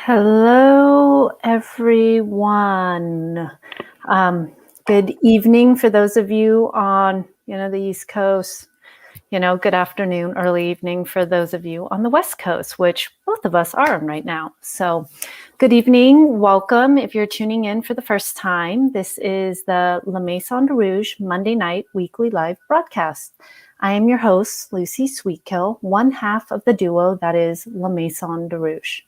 Hello, everyone. Good evening for those of you on, the East Coast. Good afternoon, early evening for those of you on the West Coast, which both of us are on right now. So good evening. Welcome. If you're tuning in for the first time, this is the La Maison de Rouge Monday night weekly live broadcast. I am your host, Lucy Sweetkill, one half of the duo that is La Maison de Rouge.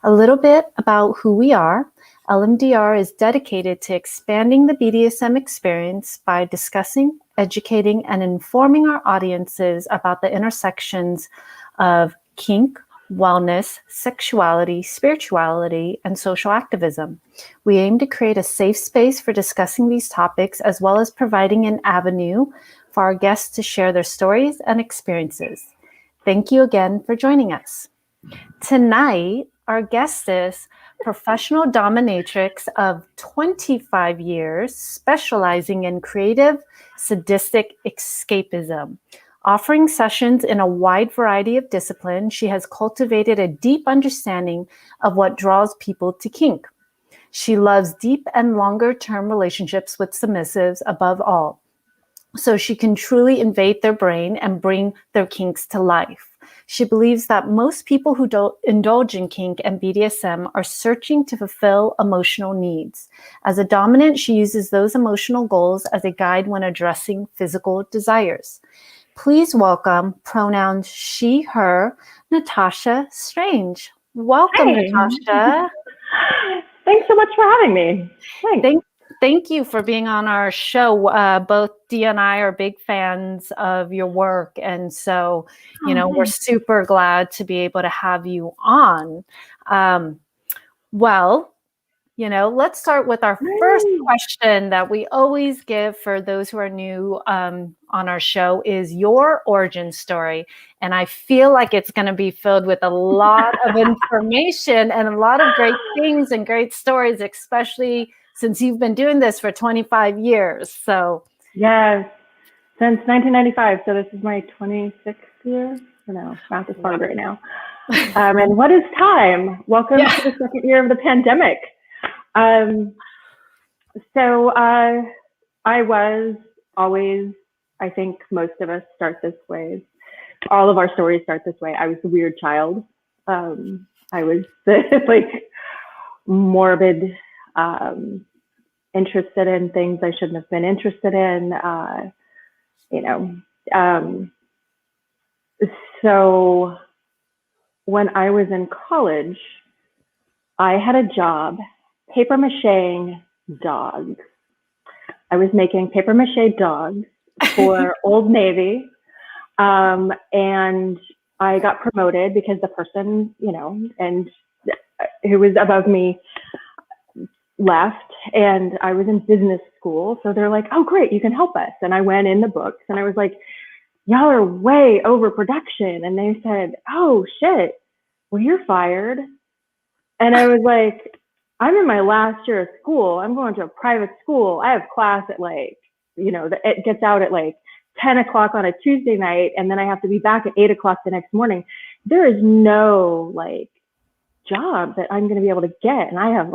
A little bit about who we are. LMDR is dedicated to expanding the Bdsm experience by discussing, educating, and informing our audiences about the intersections of kink, wellness, sexuality, spirituality, and social activism. We aim to create a safe space for discussing these topics, as well as providing an avenue for our guests to share their stories and experiences. Thank you again for joining us. Tonight, our guest is professional dominatrix of 25 years, specializing in creative, sadistic escapism. Offering sessions in a wide variety of disciplines, she has cultivated a deep understanding of what draws people to kink. She loves deep and longer-term relationships with submissives above all, so she can truly invade their brain and bring their kinks to life. She believes that most people who indulge in kink and BDSM are searching to fulfill emotional needs. As a dominant, she uses those emotional goals as a guide when addressing physical desires. Please welcome pronouns she, her, Natasha Strange. Welcome, Hey. Natasha. Thanks so much for having me. Thank you for being on our show. Both Dee and I are big fans of your work. And so, we're super glad to be able to have you on. Let's start with our first question that we always give for those who are new on our show is your origin story. And I feel like it's going to be filled with a lot of information and a lot of great things and great stories, especially since you've been doing this for 25 years. So yes, since 1995. So this is my 26th year. No, math is hard right now. And what is time? Welcome to the second year of the pandemic. So I was always, I think most of us start this way. All of our stories start this way. I was the weird child. I was the morbid, interested in things I shouldn't have been interested in, So when I was in college, I had a job paper macheing dogs. I was making paper mache dogs for Old Navy. And I got promoted because the person, and who was above me left, and I was in business school. So they're like, oh, great, you can help us. And I went in the books and I was like, y'all are way over production. And they said, oh shit, well, you're fired. And I was like, I'm in my last year of school. I'm going to a private school. I have class at it gets out at 10 o'clock on a Tuesday night. And then I have to be back at 8 o'clock the next morning. There is no job that I'm going to be able to get. And I have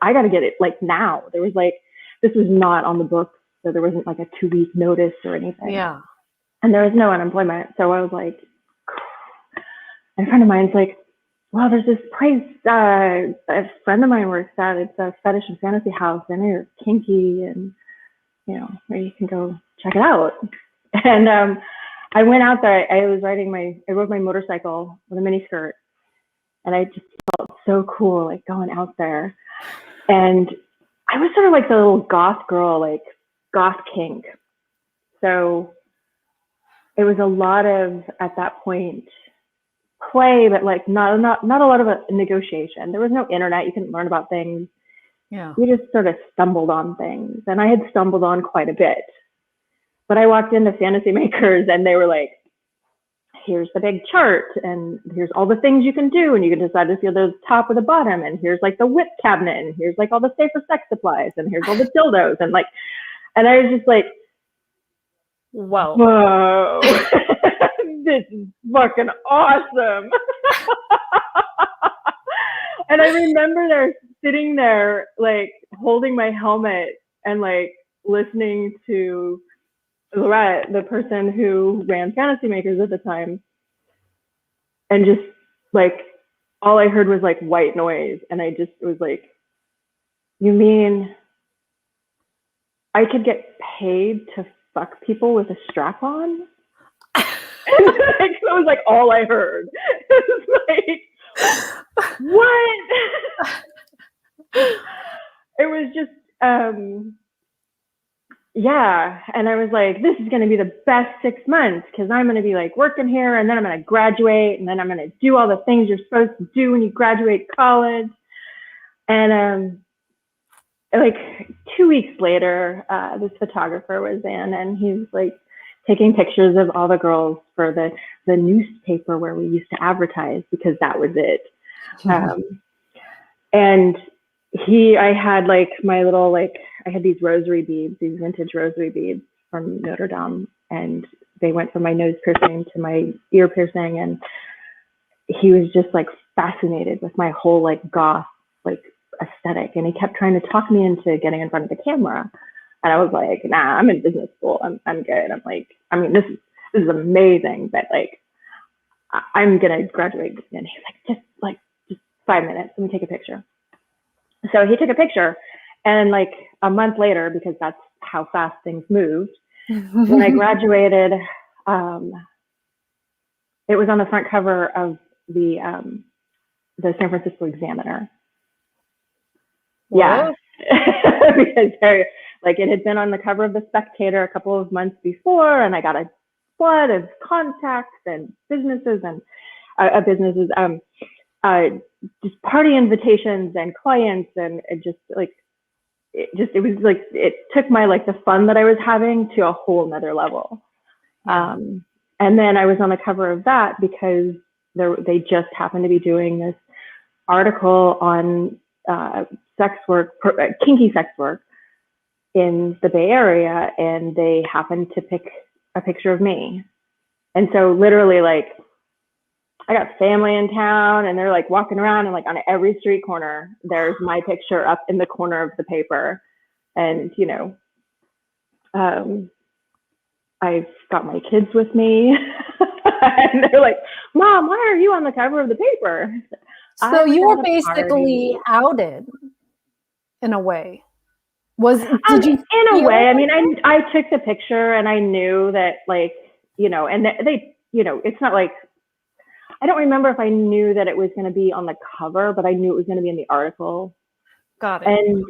I got to get it now. There was this was not on the books. So there wasn't a 2-week notice or anything. Yeah. And there was no unemployment. So I was like, and a friend of mine's like, well, there's this place a friend of mine works at. It's a fetish and fantasy house, and they're kinky, and maybe you can go check it out. And I went out there. I rode my motorcycle with a mini skirt, and I just felt so cool, going out there. And I was sort of the little goth girl, goth kink. So it was a lot of, at that point, play, but not a lot of a negotiation. There was no internet. You couldn't learn about things. Yeah. You just sort of stumbled on things. And I had stumbled on quite a bit. But I walked into Fantasy Makers and they were like, here's the big chart and here's all the things you can do. And you can decide if you're the top or the bottom. And here's the whip cabinet. And here's all the safer sex supplies. And here's all the dildos. And and I was just like, whoa. This is fucking awesome. And I remember there sitting there, like holding my helmet and like listening to Lorette, the person who ran Fantasy Makers at the time, and just like all I heard was like white noise, and I just was like, "You mean I could get paid to fuck people with a strap on?" And like, that was like all I heard. It was like, what? It was just, yeah. And I was like, this is going to be the best 6 months because I'm going to be like working here, and then I'm going to graduate, and then I'm going to do all the things you're supposed to do when you graduate college. And like 2 weeks later, this photographer was in, and he was like taking pictures of all the girls for the newspaper where we used to advertise, because that was it. And I had like my little, like, I had these rosary beads, these vintage rosary beads from Notre Dame, and they went from my nose piercing to my ear piercing. And he was just like fascinated with my whole like goth like aesthetic, and he kept trying to talk me into getting in front of the camera. And I was like, nah, I'm in business school. I'm good. I'm like, I mean, this is amazing, but like, I'm gonna graduate. And he's like, just 5 minutes. Let me take a picture. So he took a picture, and like a month later, because that's how fast things moved, when I graduated, it was on the front cover of the San Francisco Examiner. What? Yeah, because like it had been on the cover of the Spectator a couple of months before, and I got a flood of contacts and businesses and just party invitations and clients, and it was like it took my like the fun that I was having to a whole nother level. And then I was on the cover of that because they just happened to be doing this article on sex work, kinky sex work in the Bay Area, and they happened to pick a picture of me. And so literally, like, I got family in town, and they're like walking around, and like on every street corner, there's my picture up in the corner of the paper. And, you know, I've got my kids with me, and they're like, Mom, why are you on the cover of the paper? So you were basically outed in a way. Did you in a way? I mean, I took the picture, and I knew that, like, you know, and they, you know, it's not like, I don't remember if I knew that it was going to be on the cover, but I knew it was going to be in the article. Got it. And,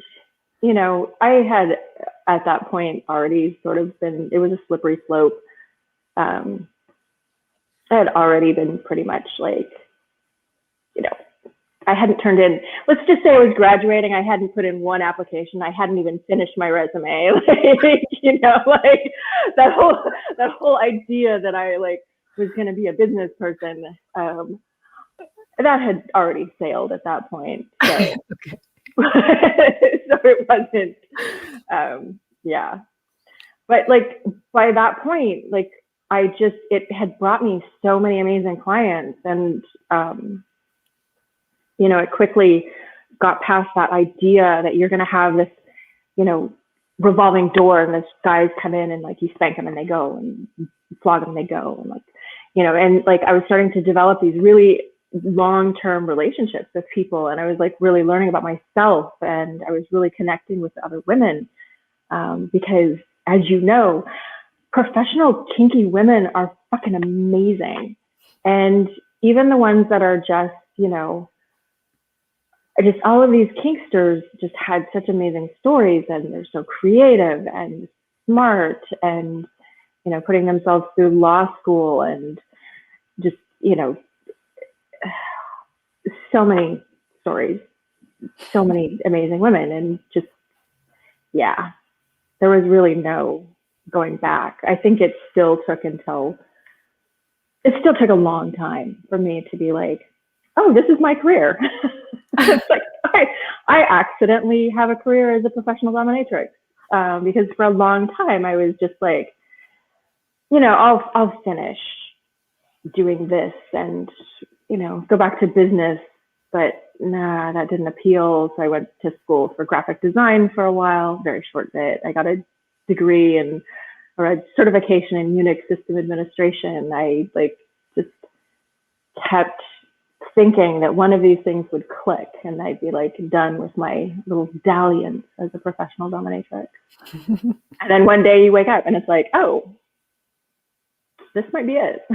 you know, I had at that point already sort of been, it was a slippery slope. I had already been pretty much like, you know, I hadn't turned in, let's just say I was graduating. I hadn't put in one application. I hadn't even finished my resume. Like, you know, like that whole idea that I like was going to be a business person, that had already sailed at that point. So, Okay. so it wasn't, yeah. But like by that point, like it had brought me so many amazing clients, and, you know, it quickly got past that idea that you're going to have this, you know, revolving door, and this guys come in and like you spank them and they go, and you flog them and they go, and like, you know, and like I was starting to develop these really long-term relationships with people, and I was like really learning about myself, and I was really connecting with other women, because as you know, professional kinky women are fucking amazing. And even the ones that are just, you know, just all of these kinksters just had such amazing stories, and they're so creative and smart, and, you know, putting themselves through law school, and just, you know, so many stories, so many amazing women, and just, yeah, there was really no going back. I think it still took a long time for me to be like, oh, this is my career. It's like, I accidentally have a career as a professional dominatrix, because for a long time I was just like, you know, I'll finish doing this and, you know, go back to business but nah, that didn't appeal. So I went to school for graphic design for a while, very short bit. I got a degree or a certification in Unix system administration. I just kept thinking that one of these things would click and I'd be done with my little dalliance as a professional dominatrix. And then one day you wake up and it's oh, this might be it.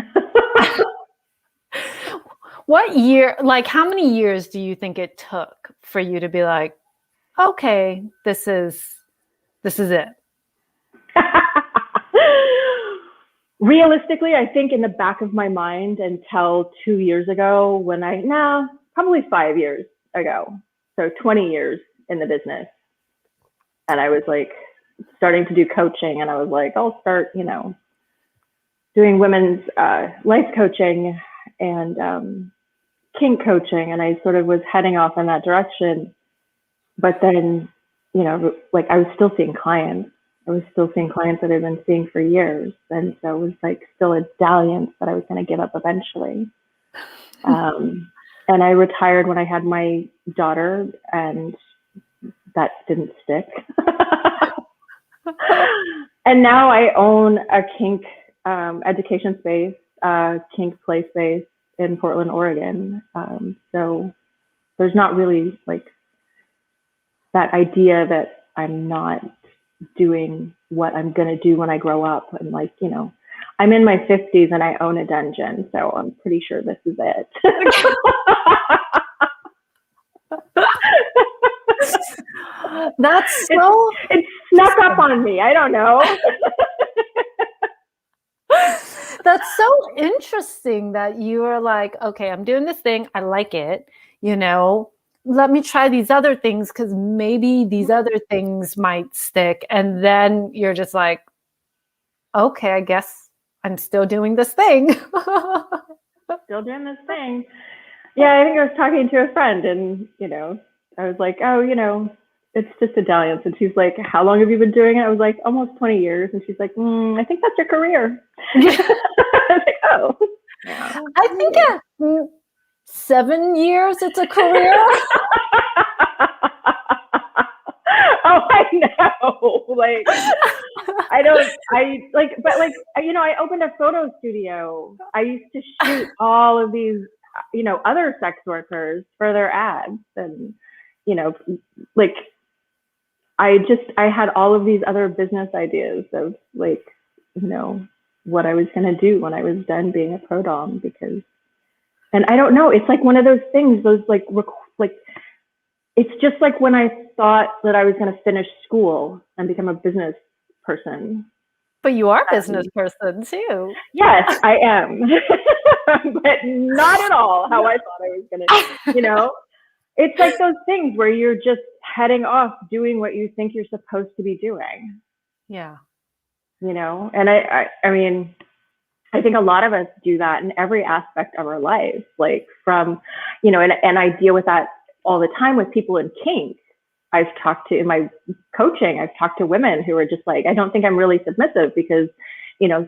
What year, how many years do you think it took for you to be okay, this is it? Realistically, I think in the back of my mind until 2 years ago probably 5 years ago. So 20 years in the business. And I was starting to do coaching and I was I'll start, doing women's life coaching and kink coaching. And I sort of was heading off in that direction. But then, I was still seeing clients. I was still seeing clients that I've been seeing for years. And so it was still a dalliance that I was going to give up eventually. And I retired when I had my daughter and that didn't stick. And now I own a kink education space, kink play space in Portland, Oregon. So there's not really that idea that I'm not doing what I'm going to do when I grow up. And I'm in my 50s and I own a dungeon. So I'm pretty sure this is it. That's so... It snuck up on me. I don't know. That's so interesting that you are okay, I'm doing this thing. I like it. Let me try these other things because maybe these other things might stick. And then you're just okay, I guess I'm still doing this thing. Still doing this thing. Yeah, I think I was talking to a friend and, I was oh, it's just a dalliance. And she's how long have you been doing it? I was almost 20 years. And she's I think that's your career. I was oh. Yeah. I think at 7 years it's a career. Oh, I know. I opened a photo studio. I used to shoot all of these, other sex workers for their ads. And, I had all of these other business ideas of what I was going to do when I was done being a ProDomme and I don't know, it's one of those things, it's just when I thought that I was going to finish school and become a business person. But you are a business person too. Yes, I am. But not at all how I thought I was going to, it's those things where you're just heading off doing what you think you're supposed to be doing. Yeah. And I mean, I think a lot of us do that in every aspect of our life, from, and I deal with that all the time with people in kink. I've talked to, in my coaching, I've talked to women who are just I don't think I'm really submissive because,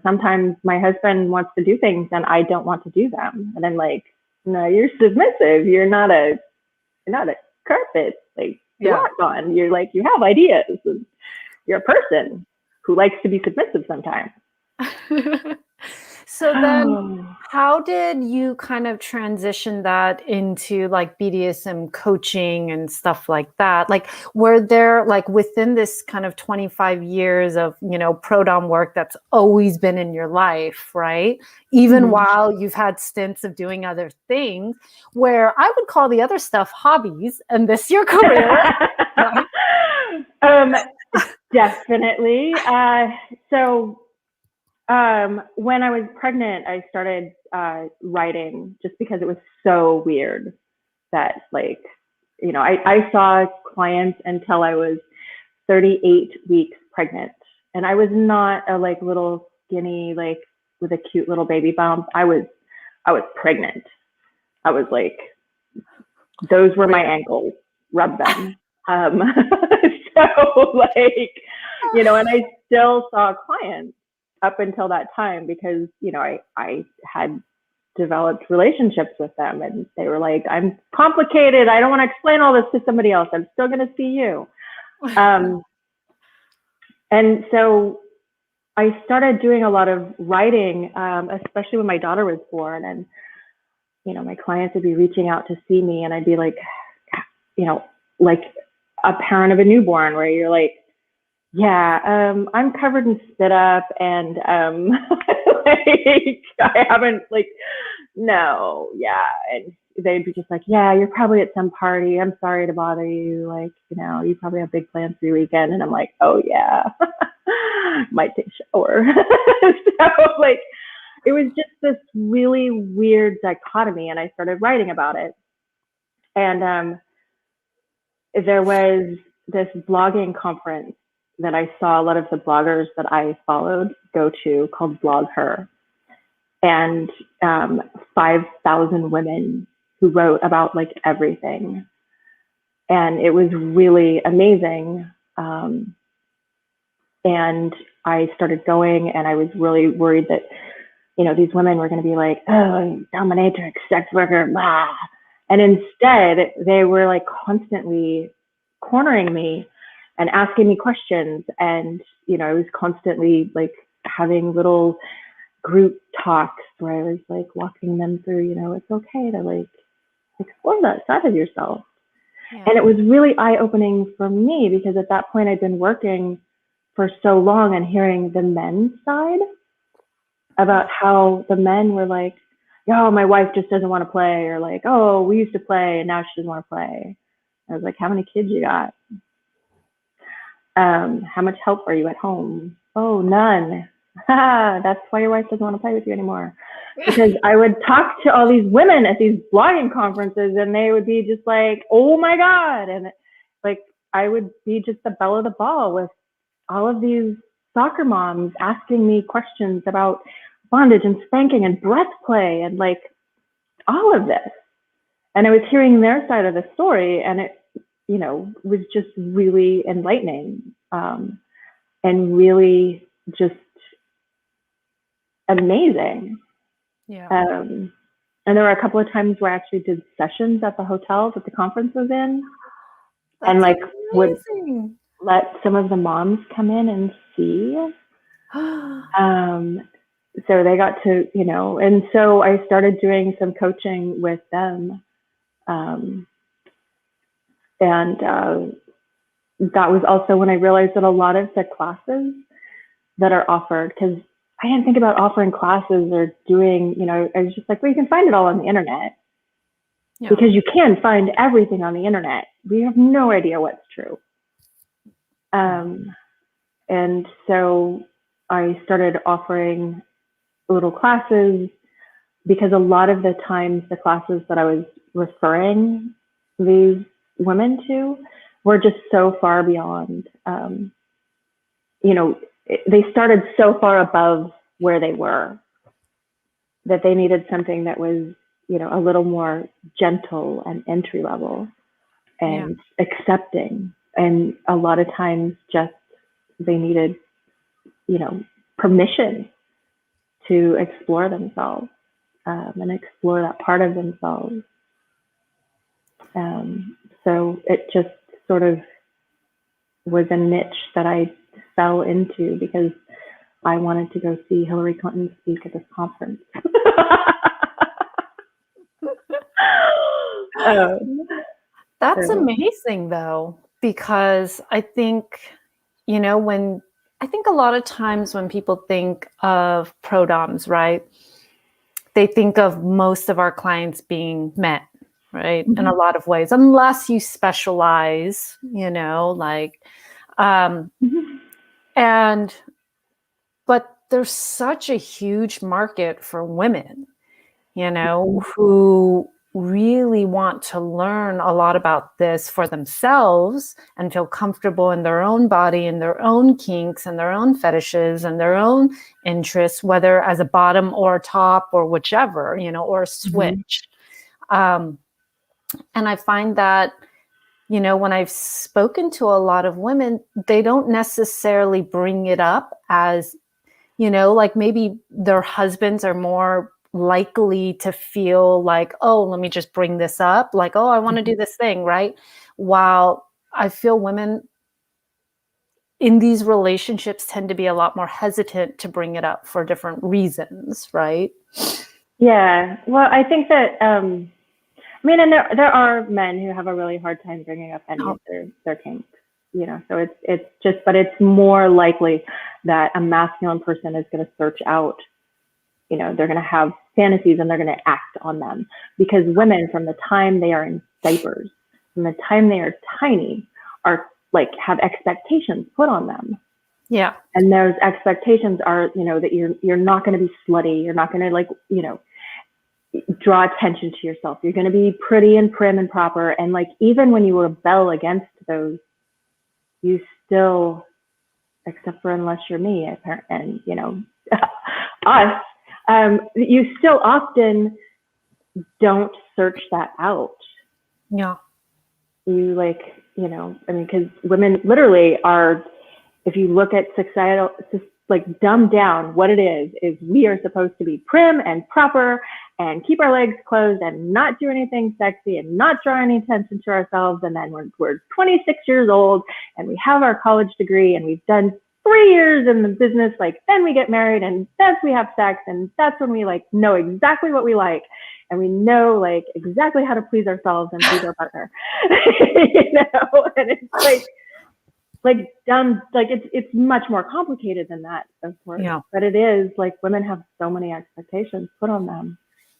sometimes my husband wants to do things and I don't want to do them. And I'm no, you're submissive. You're not a carpet, you walk on. You're you have ideas. And you're a person who likes to be submissive sometimes. So then how did you kind of transition that into BDSM coaching and stuff like that? Were there within this kind of 25 years of, ProDomme work that's always been in your life, right? Even while you've had stints of doing other things where I would call the other stuff hobbies and this your career. Definitely. When I was pregnant, I started writing just because it was so weird that I saw clients until I was 38 weeks pregnant. And I was not a little skinny, with a cute little baby bump. I was pregnant. I was those were my ankles, rub them. So and I still saw clients up until that time because, I had developed relationships with them, and they were like, I'm complicated. I don't want to explain all this to somebody else. I'm still going to see you. And so I started doing a lot of writing, especially when my daughter was born. And, my clients would be reaching out to see me, and I'd be like, like a parent of a newborn, where you're like, yeah, I'm covered in spit up, and like, I haven't, like, no, yeah. And they'd be just like, yeah, you're probably at some party. I'm sorry to bother you. Like, you probably have big plans for your weekend. And I'm like, oh yeah, might take a shower. So like, it was just this really weird dichotomy, and I started writing about it. And there was this blogging conference that I saw a lot of the bloggers that I followed go to, called Blog Her. And 5,000 women who wrote about like everything. And it was really amazing. And I started going, and I was really worried that, these women were going to be like, oh, dominatrix, sex worker, blah. And instead, they were like constantly cornering me and asking me questions. And, I was constantly like having little group talks where I was like walking them through, it's okay to like explore that side of yourself. Yeah. And it was really eye-opening for me, because at that point I'd been working for so long and hearing the men's side about how the men were like, oh, my wife just doesn't want to play, or like, oh, we used to play and now she doesn't want to play. I was like, how many kids you got? How much help are you at home? Oh, none. That's why your wife doesn't want to play with you anymore. Because I would talk to all these women at these blogging conferences, and they would be just like, oh my God. And like, I would be just the belle of the ball with all of these soccer moms asking me questions about bondage and spanking and breath play and like all of this. And I was hearing their side of the story, and it, was just really enlightening, and really just amazing. Yeah. And there were a couple of times where I actually did sessions at the hotel that the conference was in. That's and like amazing. Would let some of the moms come in and see. So they got to, and so I started doing some coaching with them. And that was also when I realized that a lot of the classes that are offered, because I didn't think about offering classes or doing, I was just like, well, you can find it all on the internet. Yeah. Because you can find everything on the internet. We have no idea what's true. And so I started offering little classes, because a lot of the times the classes that I was referring these women to were just so far beyond, they started so far above where they were that they needed something that was, a little more gentle and entry level and accepting. And a lot of times just they needed, permission to explore themselves, and explore that part of themselves. So it just sort of was a niche that I fell into, because I wanted to go see Hillary Clinton speak at this conference. That's amazing, though, because I think, I think a lot of times when people think of ProDoms, right, they think of most of our clients being men, right, in a lot of ways, unless you specialize, but there's such a huge market for women, who really want to learn a lot about this for themselves and feel comfortable in their own body and their own kinks and their own fetishes and their own interests, whether as a bottom or a top or whichever, or a switch. And I find that, when I've spoken to a lot of women, they don't necessarily bring it up as, like maybe their husbands are more likely to feel like, oh, let me just bring this up, like, oh, I want to do this thing, right? While I feel women in these relationships tend to be a lot more hesitant to bring it up for different reasons, right? Yeah. Well, I think that, I mean, and there are men who have a really hard time bringing up any of their kinks, you know, so it's just, but it's more likely that a masculine person is going to search out, you know, they're going to have fantasies and they're going to act on them, because women, from the time they are in diapers, from the time they are tiny, are like, have expectations put on them. Yeah. And those expectations are, you know, that you're not going to be slutty. You're not going to, like, you know, draw attention to yourself. You're going to be pretty and prim and proper. And like, even when you rebel against those, you still, except for unless you're me, and, you know, us, you still often don't search that out. Yeah. You, like, you know, I mean, because women literally are, if you look at societal, like, dumbed down, what it is we are supposed to be prim and proper and keep our legs closed and not do anything sexy and not draw any attention to ourselves. And then when we're 26 years old and we have our college degree and we've done 3 years in the business, like, then we get married and that's we have sex, and that's when we, like, know exactly what we like, and we know, like, exactly how to please ourselves and please our partner. You know, and it's like dumb, like, it's much more complicated than that, of course. Yeah. But it is, like, women have so many expectations put on them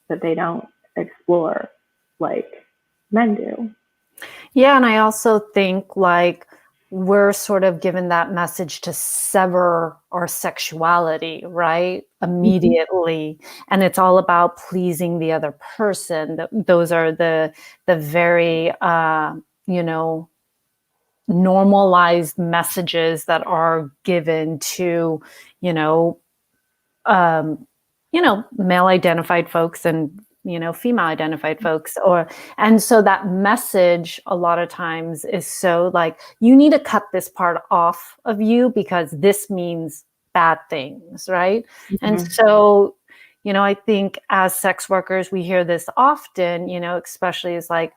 that they don't explore like men do. Yeah, and I also think, like, we're sort of given that message to sever our sexuality, right? Immediately. And it's all about pleasing the other person. Those are the very, you know, normalized messages that are given to, you know, male identified folks and, you know, female identified folks, and so that message a lot of times is so, like, you need to cut this part off of you because this means bad things, right? And so, you know, I think as sex workers, we hear this often, you know, especially as, like,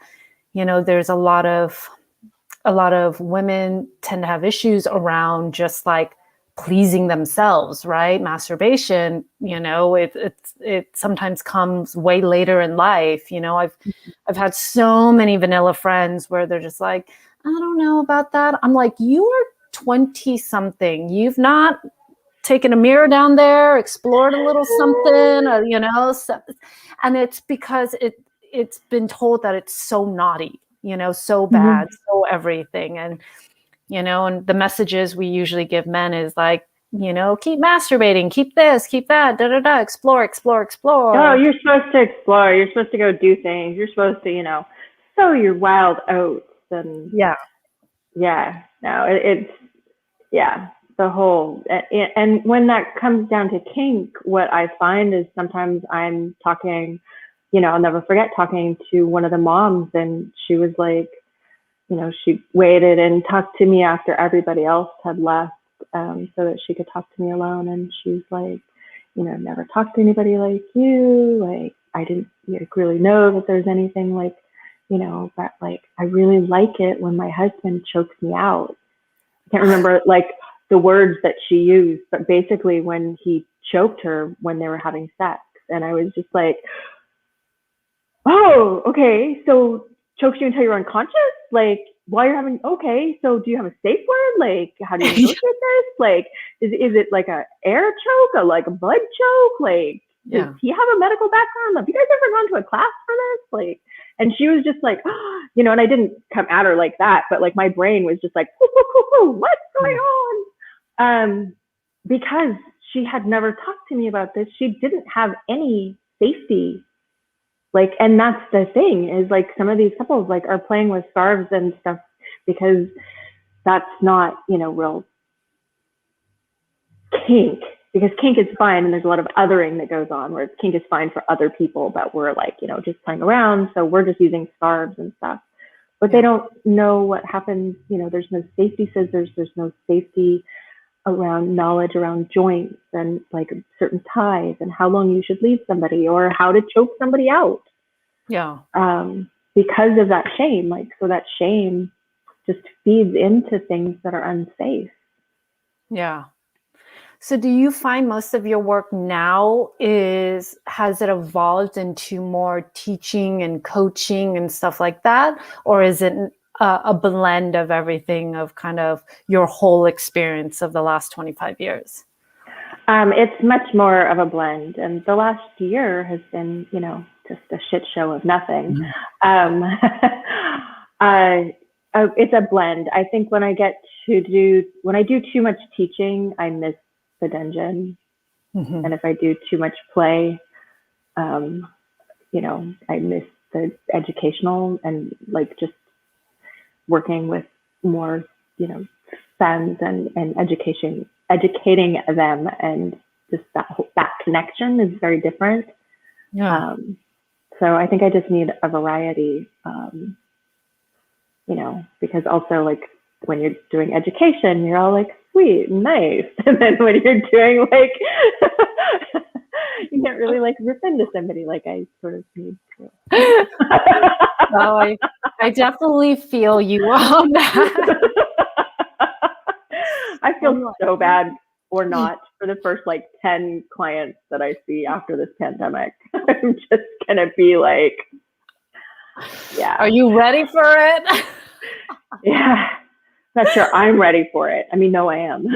you know, there's a lot of women tend to have issues around just, like, pleasing themselves, right? Masturbation, you know, it sometimes comes way later in life. You know, I've had so many vanilla friends where they're just like, I don't know about that. I'm like, you are 20 something. You've not taken a mirror down there, explored a little something, or, you know, and it's because it's been told that it's so naughty, you know, so bad, so everything. And, you know, and the messages we usually give men is like, you know, keep masturbating, keep this, keep that, explore, explore, explore. Oh, you're supposed to explore. You're supposed to go do things. You're supposed to, you know, sow your wild oats. And no, it's the whole. And when that comes down to kink, what I find is sometimes I'm talking, you know, I'll never forget talking to one of the moms, and she was like, you know, she waited and talked to me after everybody else had left, so that she could talk to me alone. And she's like, you know, never talked to anybody like you. Like, I didn't really know that there's anything, like, you know, but, like, I really like it when my husband chokes me out. I can't remember, like, the words that she used, but basically when he choked her when they were having sex. And I was just like, oh, okay, so chokes you until you're unconscious? Like, while you're having, okay, so do you have a safe word? Like, how do you negotiate this? Like, is it like a air choke, like a blood choke? Like, does he have a medical background? Have you guys ever gone to a class for this? Like, and she was just like, oh, you know, and I didn't come at her like that, but, like, my brain was just like, what's going on? Because she had never talked to me about this. She didn't have any safety. Like, and that's the thing, is, like, some of these couples, like, are playing with scarves and stuff because that's not, you know, real kink. Because kink is fine, and there's a lot of othering that goes on, where kink is fine for other people, but we're, like, you know, just playing around, so we're just using scarves and stuff. But they don't know what happens, you know, there's no safety scissors, there's no safety around knowledge around joints and like certain ties and how long you should leave somebody or how to choke somebody out. Yeah. Because of that shame. Like, so that shame just feeds into things that are unsafe. Yeah. So do you find most of your work now has it evolved into more teaching and coaching and stuff like that? Or is it a blend of everything, of kind of your whole experience of the last 25 years? It's much more of a blend. And the last year has been, just a shit show of nothing. It's a blend. I think when I do too much teaching, I miss the dungeon. Mm-hmm. And if I do too much play, I miss the educational and like just working with more, friends and educating them, and just that connection is very different. Yeah. So I think I just need a variety, because also like when you're doing education, you're all like, sweet, nice. And then when you're doing like, you can't really like rip into somebody like I sort of need to. Well, I definitely feel you on that. I feel so bad or not for the first like 10 clients that I see after this pandemic. I'm just going to be like, yeah. Are you ready for it? Yeah. Not sure I'm ready for it. I mean, no, I am.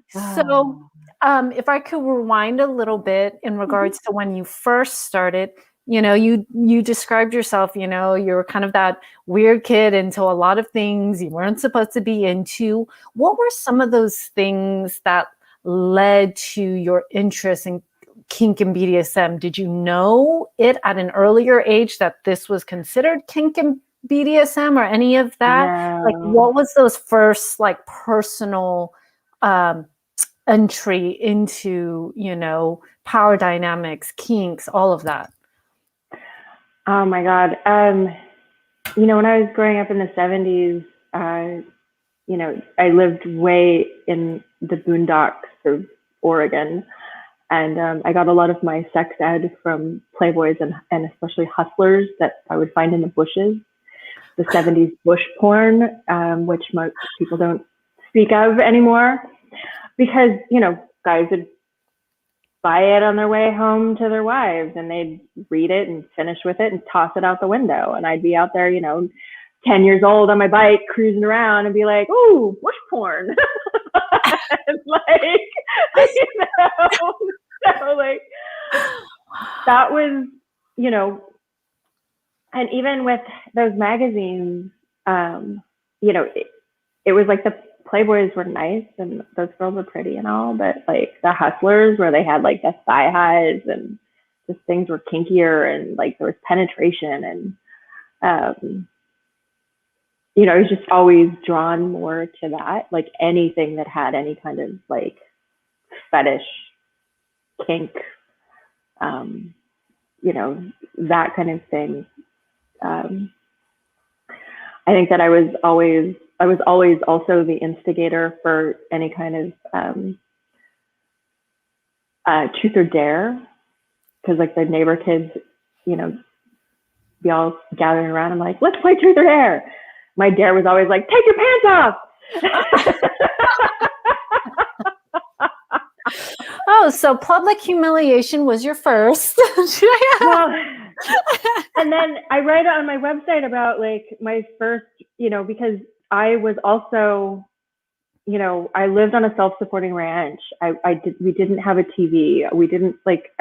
So if I could rewind a little bit in regards to when you first started, you described yourself, you were kind of that weird kid into a lot of things you weren't supposed to be into. What were some of those things that led to your interest in kink and BDSM? Did you know it at an earlier age that this was considered kink and BDSM or any of that? No. Like, what was those first like personal entry into, power dynamics, kinks, all of that? Oh my God. When I was growing up in the 70s, I lived way in the boondocks of Oregon. And I got a lot of my sex ed from Playboys and especially hustlers that I would find in the bushes. The 70s bush porn, which most people don't speak of anymore, because, guys would buy it on their way home to their wives and they'd read it and finish with it and toss it out the window. And I'd be out there, 10 years old on my bike, cruising around and be like, "Ooh, bush porn." And like, so like that was, and even with those magazines, it was like the Playboys were nice and those girls were pretty and all, but like the hustlers where they had like the thigh highs and just things were kinkier and like there was penetration and, I was just always drawn more to that, like anything that had any kind of like fetish, kink, that kind of thing. I think that I was always also the instigator for any kind of truth or dare, because like the neighbor kids, be all gathering around. I'm like, let's play truth or dare. My dare was always like, take your pants off. Oh, so public humiliation was your first. Well, and then I write on my website about like my first, because I was also, I lived on a self-supporting ranch. We didn't have a TV. We didn't like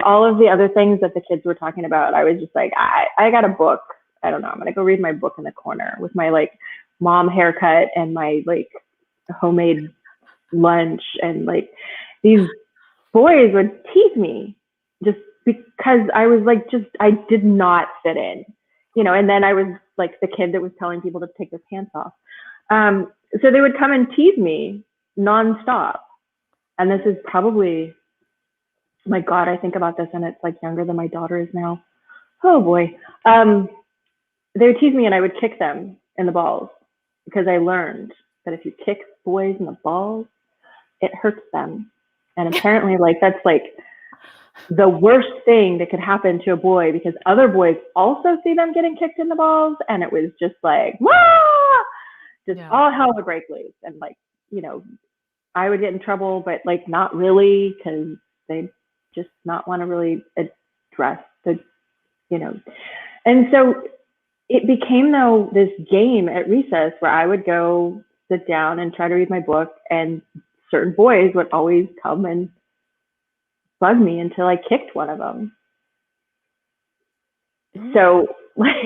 all of the other things that the kids were talking about. I was just like, I got a book. I don't know. I'm going to go read my book in the corner with my like mom haircut and my like homemade lunch. And like these boys would tease me just because I was like, I did not fit in, and then I was like the kid that was telling people to take their pants off. So they would come and tease me nonstop. And this is probably, my God, I think about this and it's like younger than my daughter is now. Oh boy. They would tease me and I would kick them in the balls, because I learned that if you kick boys in the balls, it hurts them. And apparently, like, that's like the worst thing that could happen to a boy, because other boys also see them getting kicked in the balls. And it was just like, wah! Just all hell would break loose. And like, you know, I would get in trouble, but like not really, because they just not want to really address the, you know. And so it became, though, this game at recess where I would go sit down and try to read my book, and certain boys would always come and bug me until I kicked one of them. So like,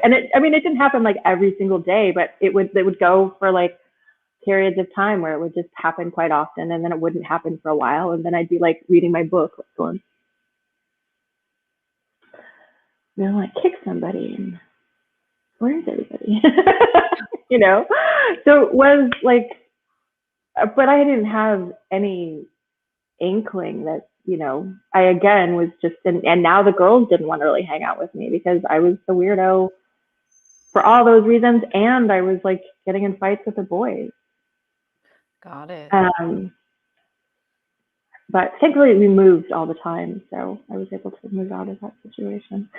and it, I mean, it didn't happen like every single day, but it would go for like periods of time where it would just happen quite often, and then it wouldn't happen for a while, and then I'd be like reading my book, like going, you know, like, kick somebody, and where's everybody? You know? So it was like, but I didn't have any inkling that, you know, I again was just, and now the girls didn't want to really hang out with me because I was the weirdo for all those reasons, and I was like getting in fights with the boys. Got it. But thankfully we moved all the time, so I was able to move out of that situation.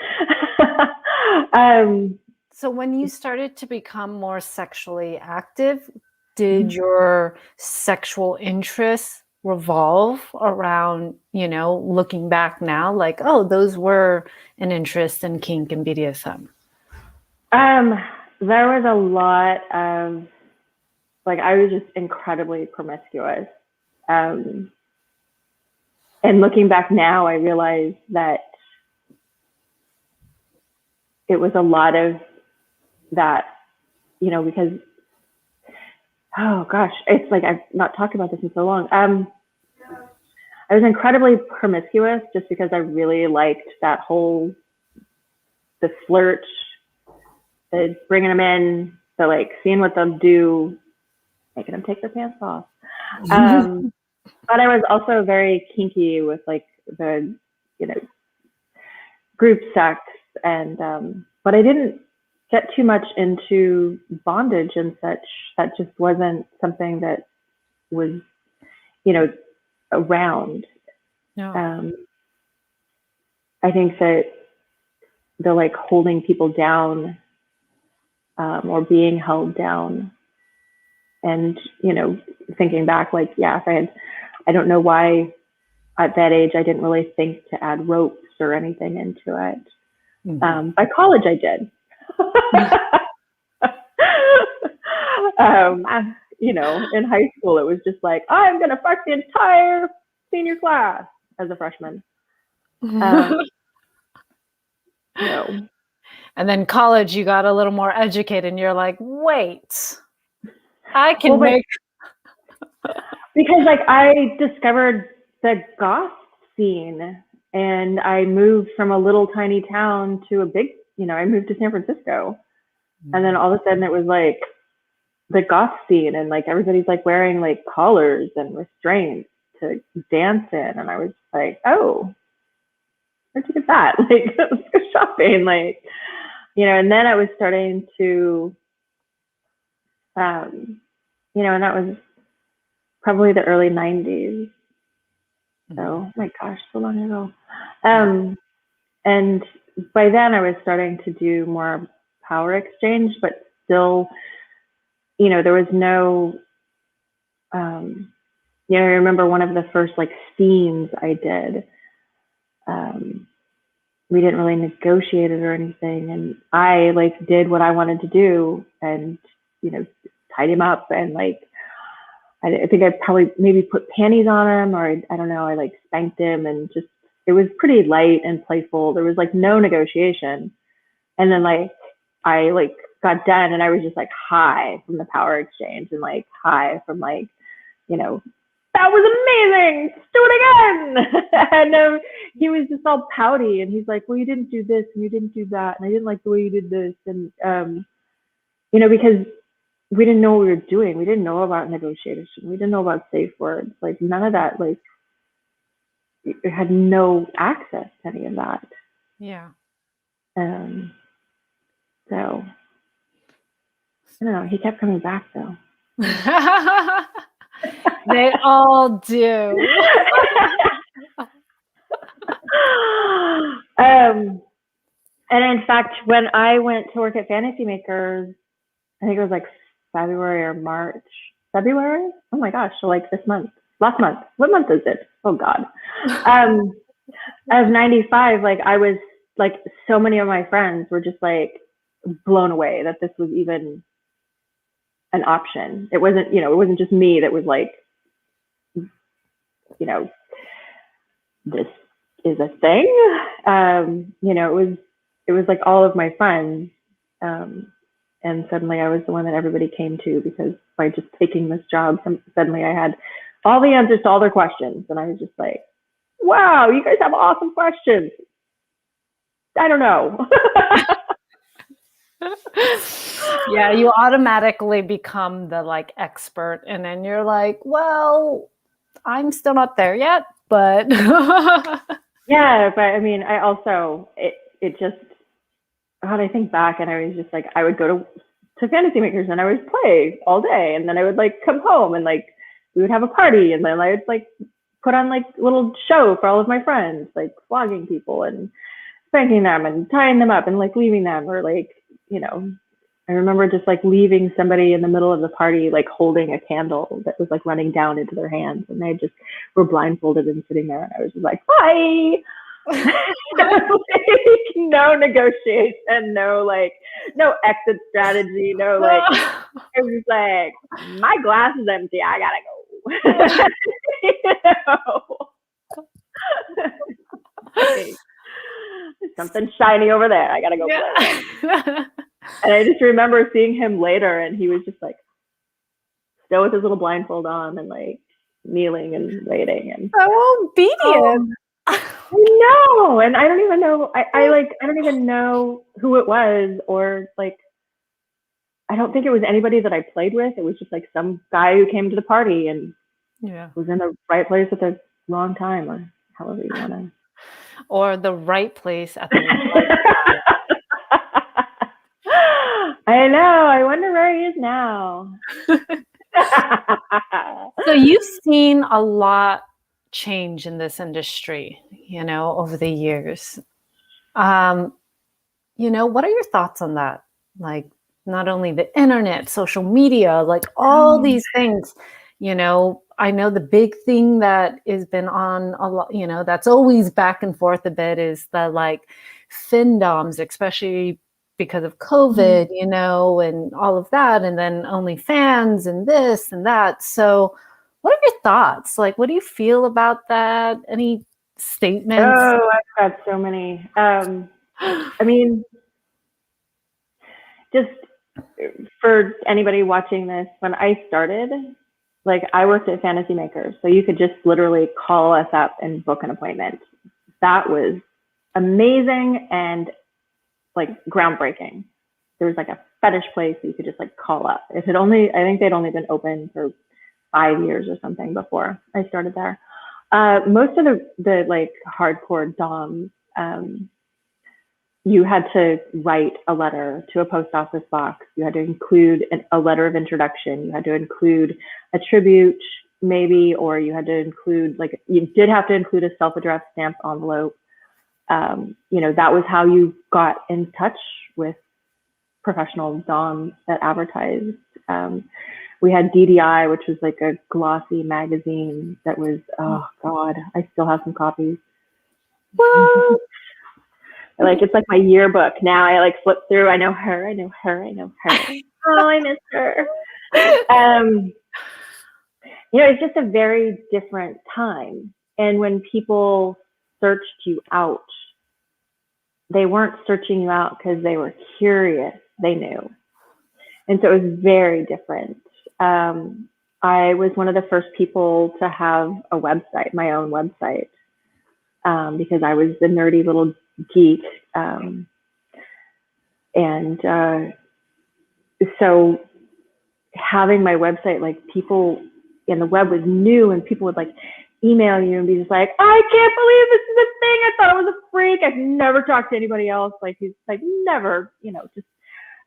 So when you started to become more sexually active, did your sexual interests revolve around, you know, looking back now, like, oh, those were an interest in kink and BDSM? There was a lot of, like, I was just incredibly promiscuous. And looking back now, I realize that it was a lot of that, you know, because, oh gosh, it's like I've not talked about this in so long. I was incredibly promiscuous just because I really liked that whole, the flirt, the bringing them in, the like seeing what they'll do, making them take their pants off. But I was also very kinky with like the, you know, group sex, and but I didn't get too much into bondage and such. That just wasn't something that was, you know, around. No. I think that the like holding people down, or being held down, and, you know, thinking back, like, yeah, if I had, I don't know why at that age I didn't really think to add ropes or anything into it. By college I did. You know, in high school it was just like, I'm gonna fuck the entire senior class as a freshman. You know. And then college, you got a little more educated, and you're like, wait, I can make. Because like I discovered the goth scene, and I moved from a little tiny town to a big, you know, I moved to San Francisco, and then all of a sudden it was like the goth scene, and like everybody's like wearing like collars and restraints to dance in, and I was like, oh, where'd you get that? Like, let's go shopping, like, you know. And then I was starting to, you know, and that was probably the early 90s. So, oh my gosh, so long ago. And by then I was starting to do more power exchange, but still, you know, there was no, you know, I remember one of the first like scenes I did, we didn't really negotiate it or anything. And I like did what I wanted to do, and, you know, tied him up, and like, I think I probably maybe put panties on him, or I don't know, I like spanked him, and just, it was pretty light and playful. There was like no negotiation. And then like, I like got done, and I was just like high from the power exchange, and like high from like, you know, that was amazing, let's do it again. And he was just all pouty, and he's like, well, you didn't do this and you didn't do that, and I didn't like the way you did this. And you know, because we didn't know what we were doing. We didn't know about negotiation. We didn't know about safe words. Like none of that, like we had no access to any of that. Yeah. So I don't know. He kept coming back though. They all do. And in fact, when I went to work at Fantasy Makers, I think it was like February or March. February? Oh my gosh. So like this month, last month. What month is it? Oh God. Of 95, like I was like, so many of my friends were just like blown away that this was even an option. It wasn't, it wasn't just me that was like, this is a thing. It was like all of my friends. And suddenly I was the one that everybody came to, because by just taking this job, suddenly I had all the answers to all their questions. And I was just like, wow, you guys have awesome questions. I don't know. Yeah, you automatically become the like expert, and then you're like, well, I'm still not there yet, but Yeah, but I mean, I also, it just, when I think back, and I was just like, I would go to Fantasy Makers and I would play all day, and then I would like come home and like we would have a party, and then I would like put on like a little show for all of my friends, like flogging people and spanking them and tying them up and like leaving them, or like, I remember just like leaving somebody in the middle of the party, like holding a candle that was like running down into their hands, and they just were blindfolded and sitting there, and I was just like, bye. No negotiation, no exit strategy, I was like, my glass is empty, I gotta go. Like, something shiny over there, I gotta go play. And I just remember seeing him later, and he was just like still with his little blindfold on and like kneeling and waiting, and so obedient. I know, and I don't even know. I don't even know who it was, or like, I don't think it was anybody that I played with. It was just like some guy who came to the party and was in the right place at the wrong time, or however you want to. Or the right place at the right time. I know. I wonder where he is now. So you've seen a lot change in this industry, over the years. What are your thoughts on that? Like, not only the internet, social media, like all these things, I know the big thing that has been on a lot, that's always back and forth a bit, is the like FinDoms, especially because of COVID, and all of that, and then OnlyFans and this and that. So what are your thoughts? Like, what do you feel about that? Any statements? Oh, I've got so many. I mean, just for anybody watching this, when I started, like I worked at Fantasy Makers, so you could just literally call us up and book an appointment. That was amazing and like groundbreaking. There was like a fetish place that you could just like call up. I think they'd only been open for 5 years or something before I started there. Most of the like hardcore DOMs, you had to write a letter to a post office box. You had to include a letter of introduction. You had to include a tribute, maybe, or you had to include, like, you did have to include a self-addressed stamped envelope. That was how you got in touch with professional DOMs that advertised. We had DDI, which was like a glossy magazine that was, oh God, I still have some copies. What? Like, it's like my yearbook. Now I like flip through. I know her. Oh, I miss her. It's just a very different time. And when people searched you out, they weren't searching you out because they were curious. They knew. And so it was very different. I was one of the first people to have a website, my own website, because I was the nerdy little geek. So having my website, like, people in the web was new, and people would like email you and be just like, I can't believe this is a thing. I thought it was a freak. I've never talked to anybody else. Like, he's like, never, just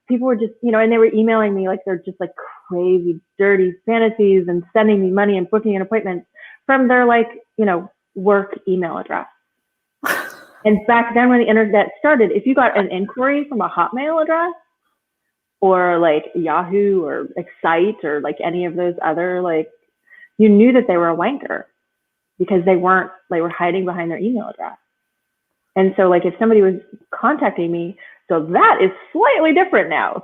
people were just, and they were emailing me like they're just like crazy, dirty fantasies and sending me money and booking an appointment from their like, work email address. And back then when the internet started, if you got an inquiry from a Hotmail address or like Yahoo or Excite or like any of those other, like, you knew that they were a wanker because they were hiding behind their email address. And so like if somebody was contacting me, so that is slightly different now.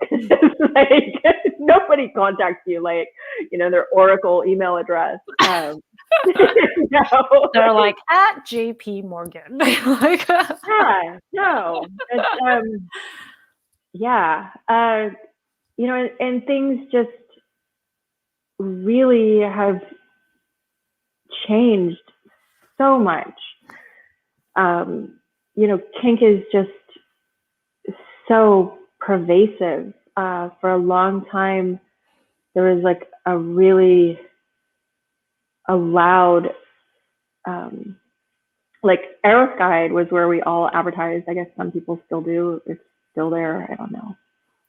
Like nobody contacts you like, their Oracle email address. No. They're like at JP Morgan. Like, yeah, no. And things just really have changed so much. Kink is just so pervasive. For a long time, there was like a really loud, like Eros Guide was where we all advertised. I guess some people still do. It's still there. I don't know.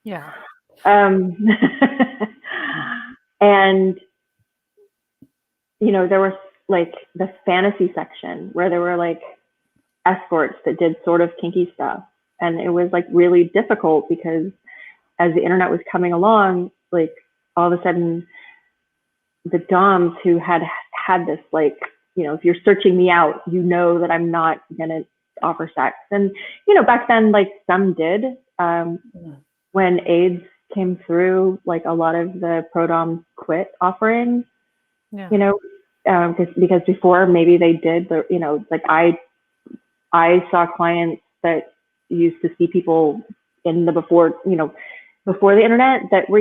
Yeah. And, there was like the fantasy section where there were like escorts that did sort of kinky stuff. And it was like really difficult because as the internet was coming along, like all of a sudden the doms who had this, like, if you're searching me out, that I'm not going to offer sex. And, back then, like some did, when AIDS came through, like a lot of the ProDomme quit offering, because before maybe they did, like I saw clients that used to see people in the before the internet that were,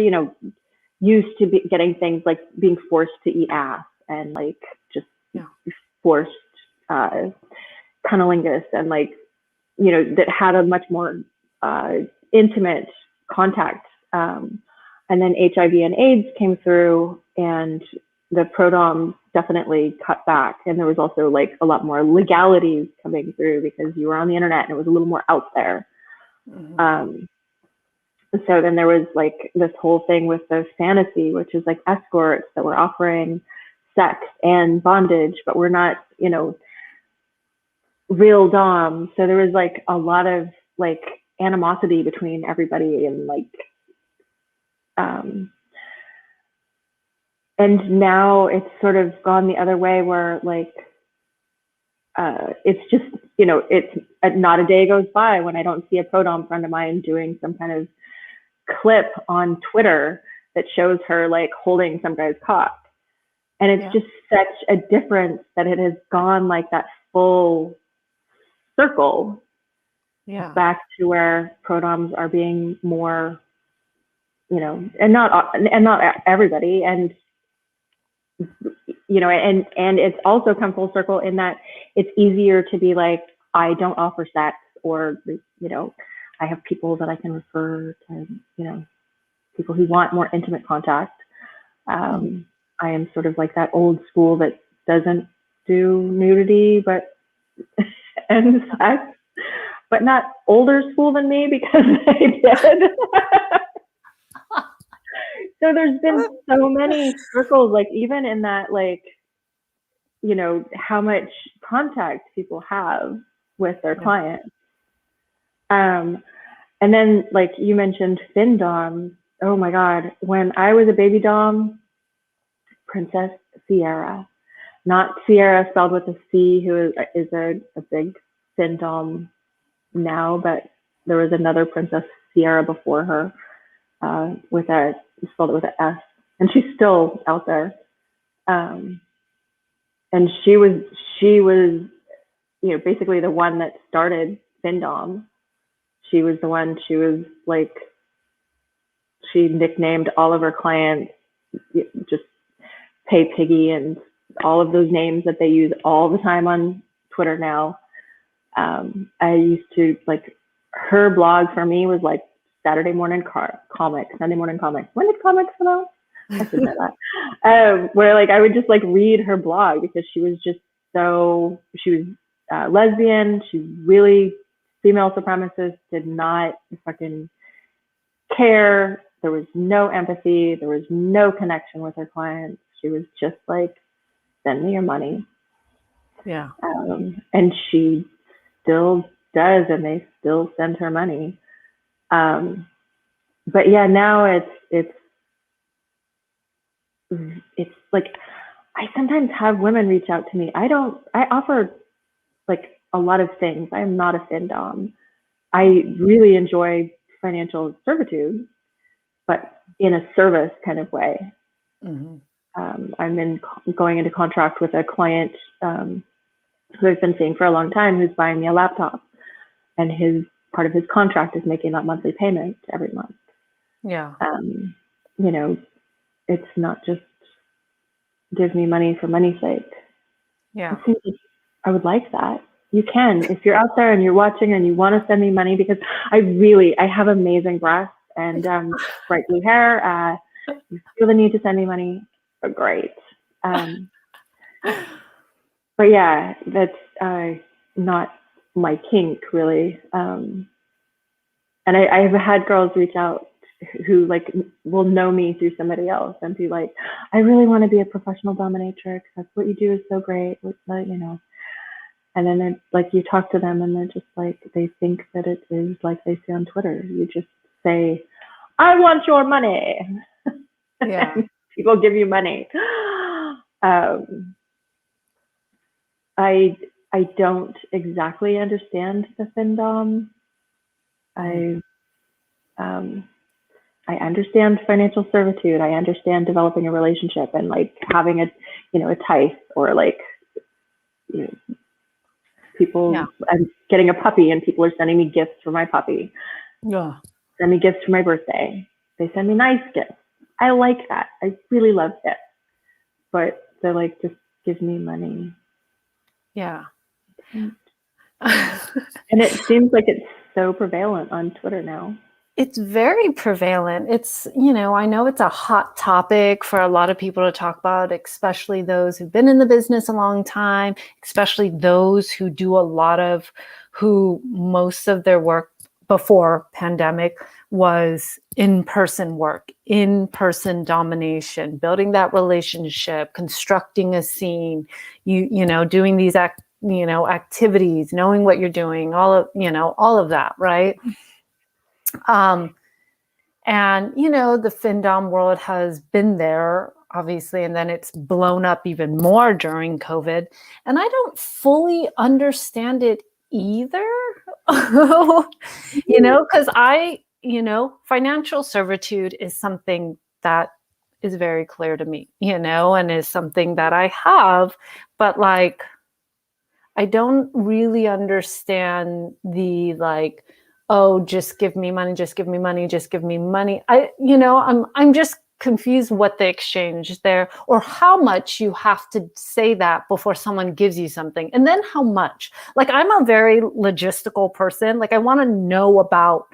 used to be getting things like being forced to eat ass and like just forced cunnilingus and like, that had a much more intimate contact. And then HIV and AIDS came through and the ProDomme definitely cut back. And there was also like a lot more legalities coming through because you were on the internet and it was a little more out there. Mm-hmm. So then there was like this whole thing with the fantasy, which is like escorts that were offering sex and bondage, but we're not, real dom. So there was like a lot of like animosity between everybody and like, and now it's sort of gone the other way where like, it's just, it's not a day goes by when I don't see a ProDomme friend of mine doing some kind of clip on Twitter that shows her like holding some guy's cock. And it's just such a difference that it has gone like that full circle back to where ProDoms are being more, and not everybody. And, and it's also come full circle in that it's easier to be like, I don't offer sex, or, I have people that I can refer to, people who want more intimate contact. I am sort of like that old school that doesn't do nudity, and sex, but not older school than me because they did. So there's been so many circles, like even in that, like, how much contact people have with their clients. And then like you mentioned FinDom. Oh my God. When I was a baby dom, Princess Sierra, not Sierra spelled with a C, who is a big FinDom now, but there was another Princess Sierra before her, spelled it with an S, and she's still out there. And she was, basically the one that started FinDom. She was the one, she was like, she nicknamed all of her clients just Pay Piggy and all of those names that they use all the time on Twitter now. I used to, like, her blog for me was like Saturday morning comics, Sunday morning comics. When did comics come out? I should know that. Where like I would just like read her blog because she was just so, she was lesbian. She's really female supremacist, did not fucking care. There was no empathy. There was no connection with her clients. She was just like, send me your money. Yeah. And she still does, and they still send her money. But yeah, now it's like, I sometimes have women reach out to me. I offer like a lot of things. I am not a FinDom. I really enjoy financial servitude, but in a service kind of way. Mm-hmm. I'm going into contract with a client who I've been seeing for a long time, who's buying me a laptop, and part of his contract is making that monthly payment every month. Yeah. You know, it's not just give me money for money's sake. Yeah. I would like that. You can, if you're out there and you're watching and you want to send me money, because I have amazing breasts and bright blue hair. You feel the need to send me money, great. But yeah, that's not my kink really. And I've had girls reach out who like will know me through somebody else and be like, I really want to be a professional dominatrix. That's what you do is so great. You know. And then they're like, you talk to them and they're just like, they think that it is like they see on Twitter. You just say, I want your money. Yeah. People give you money. I don't exactly understand the FinDom. I understand financial servitude. I understand developing a relationship and like having a tithe, or like, you know, people. Yeah. I'm getting a puppy and people are sending me gifts for my puppy. Yeah. Send me gifts for my birthday. They send me nice gifts. I like that. I really love gifts. But they're like, just give me money. Yeah. And it seems like it's so prevalent on Twitter now. It's very prevalent. It's, I know it's a hot topic for a lot of people to talk about, especially those who've been in the business a long time, especially those who do who most of their work before pandemic was in-person work, in-person domination, building that relationship, constructing a scene, doing these activities, knowing what you're doing, all of that, right? And, the FinDom world has been there, obviously, and then it's blown up even more during COVID. And I don't fully understand it either, because financial servitude is something that is very clear to me, and is something that I have, but like, I don't really understand the like, oh, just give me money, just give me money, just give me money. I'm just confused what the exchange is there, or how much you have to say that before someone gives you something, and then how much. Like, I'm a very logistical person. Like, I want to know about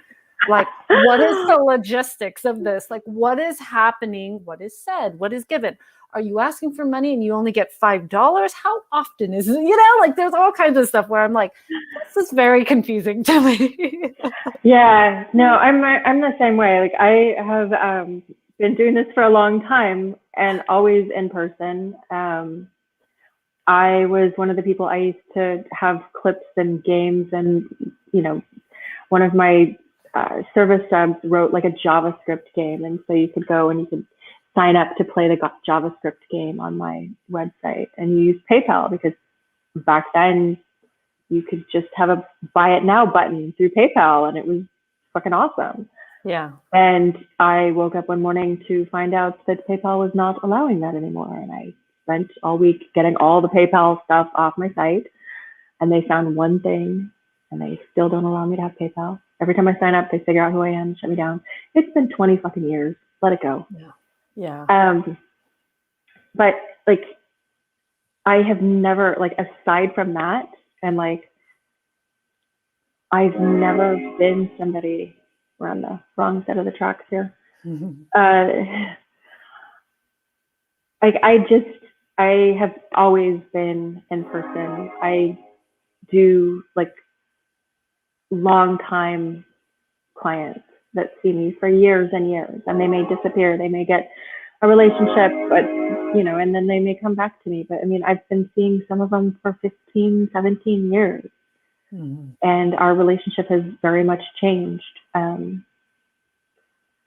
like, what is the logistics of this? Like, what is happening? What is said? What is given? Are you asking for money and you only get $5? How often is it? Like, there's all kinds of stuff where I'm like, this is very confusing to me. Yeah, no, I'm the same way. Like, I have been doing this for a long time and always in person. I was one of the people, I used to have clips and games, and one of my service jobs wrote like a JavaScript game, and so you could go and you could sign up to play the JavaScript game on my website, and you use PayPal, because back then you could just have a buy it now button through PayPal, and it was fucking awesome. Yeah. And I woke up one morning to find out that PayPal was not allowing that anymore, and I spent all week getting all the PayPal stuff off my site, and they found one thing, and they still don't allow me to have PayPal. Every time I sign up, they figure out who I am, shut me down. It's been 20 fucking years. Let it go. Yeah. Yeah. But like, I have never, like, aside from that, and like, I've never been somebody, we're on the wrong side of the tracks here. Like, I have always been in person. I do like long time clients, that see me for years and years, and they may disappear. They may get a relationship, but, you know, and then they may come back to me. But I mean, I've been seeing some of them for 15, 17 years, and our relationship has very much changed.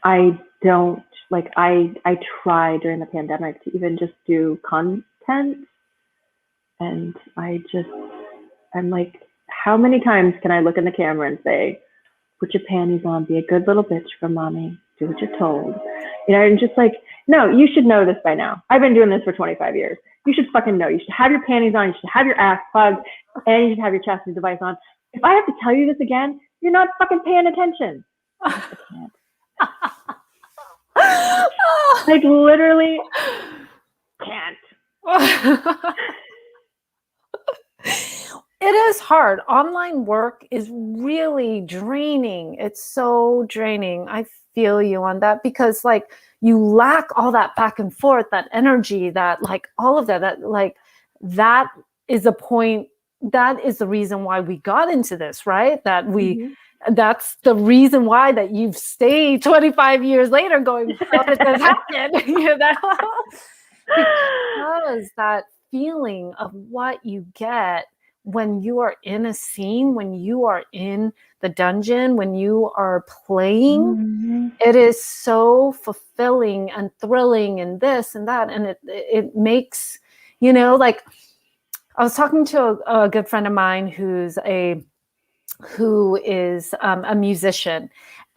I don't like, I tried during the pandemic to even just do content, and I'm like, how many times can I look in the camera and say, put your panties on, be a good little bitch for mommy, do what you're told. You know, and just like, no, you should know this by now. I've been doing this for 25 years. You should fucking know. You should have your panties on, you should have your ass plugged, and you should have your chastity device on. If I have to tell you this again, you're not fucking paying attention. I can't. Like, literally can't. It is hard. Online work is really draining. It's so draining. I feel you on that, because like you lack all that back and forth, that energy, that like all of that like that is a point. That is the reason why we got into this, right? That we, that's the reason why that you've stayed 25 years later going, how did this happen? You know, because that feeling of what you get when you are in a scene, when you are in the dungeon, when you are playing, it is so fulfilling and thrilling and this and that. And it makes, you know, like I was talking to a good friend of mine who is a musician.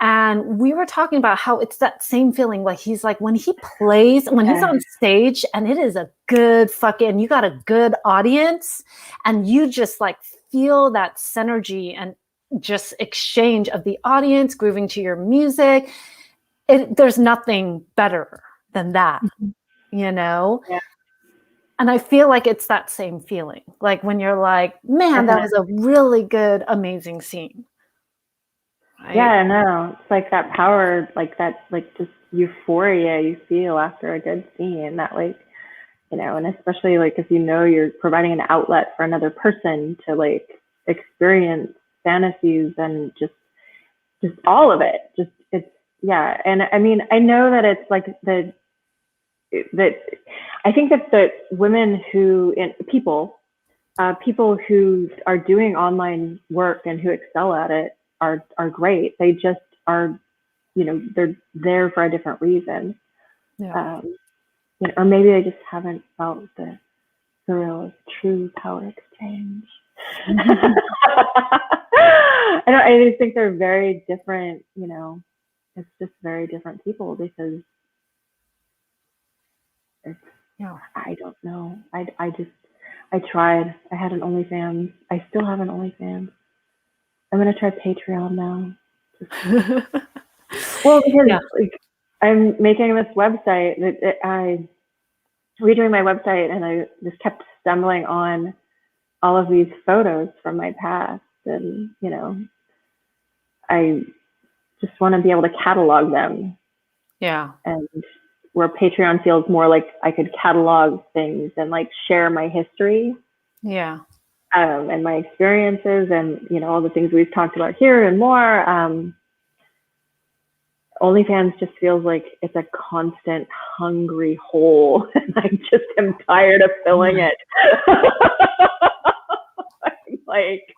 And we were talking about how it's that same feeling. Like he's like, when he plays, when he's on stage and it is a good fucking, you got a good audience and you just like feel that synergy and just exchange of the audience grooving to your music. There's nothing better than that, you know? Yeah. And I feel like it's that same feeling. Like when you're like, man, that was a really good, amazing scene. Yeah, no, it's like that power, like that, like just euphoria you feel after a good scene, that like, you know, and especially like if you know you're providing an outlet for another person to like experience fantasies and just all of it. Just it's, yeah. And I mean, I know that it's like that I think that the women who, people who are doing online work and who excel at it are great. They just are, you know, they're there for a different reason. Yeah. You know, or maybe they just haven't felt the thrill of true power exchange. I just think they're very different, you know, it's just very different people, because it's, I don't know. I tried. I had an OnlyFans. I still have an OnlyFans. I'm gonna try Patreon now. Well, because like I'm making this website that I redoing my website, and I just kept stumbling on all of these photos from my past, and you know, I just want to be able to catalog them. Yeah. And where Patreon feels more like I could catalog things and like share my history. Yeah. And my experiences, and you know, all the things we've talked about here and more. OnlyFans just feels like it's a constant hungry hole, and I just am tired of filling it. Like,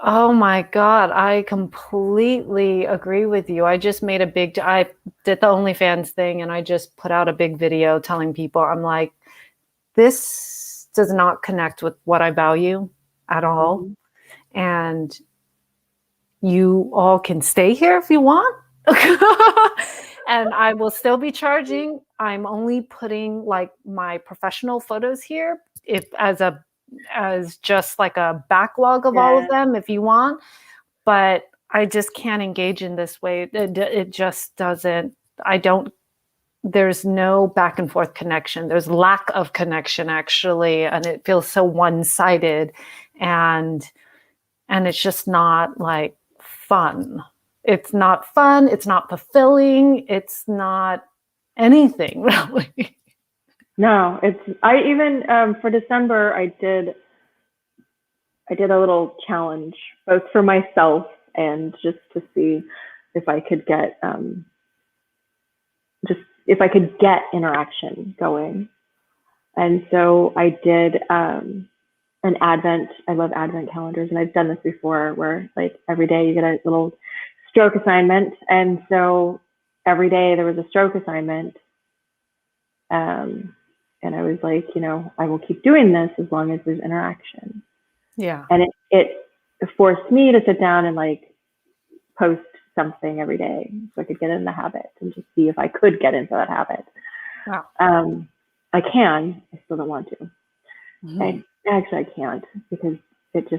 oh my God, I completely agree with you. I just made I did the OnlyFans thing, and I just put out a big video telling people, I'm like, this does not connect with what I value at all. And you all can stay here if you want. And I will still be charging. I'm only putting like my professional photos here as just like a backlog of all of them if you want. But I just can't engage in this way. It just doesn't, there's no back and forth connection. There's lack of connection actually. And it feels so one-sided, and it's just not like fun. It's not fun. It's not fulfilling. It's not anything really. No, I even, for December, I did a little challenge both for myself and just to see if I could get if I could get interaction going. And so I did an Advent. I love Advent calendars, and I've done this before, where like every day you get a little stroke assignment, and so every day there was a stroke assignment. And I was like, I will keep doing this as long as there's interaction. Yeah. And it forced me to sit down and like post something every day so I could get in the habit and just see if I could get into that habit. Wow. I can. I still don't want to. Mm-hmm. Actually, I can't, because it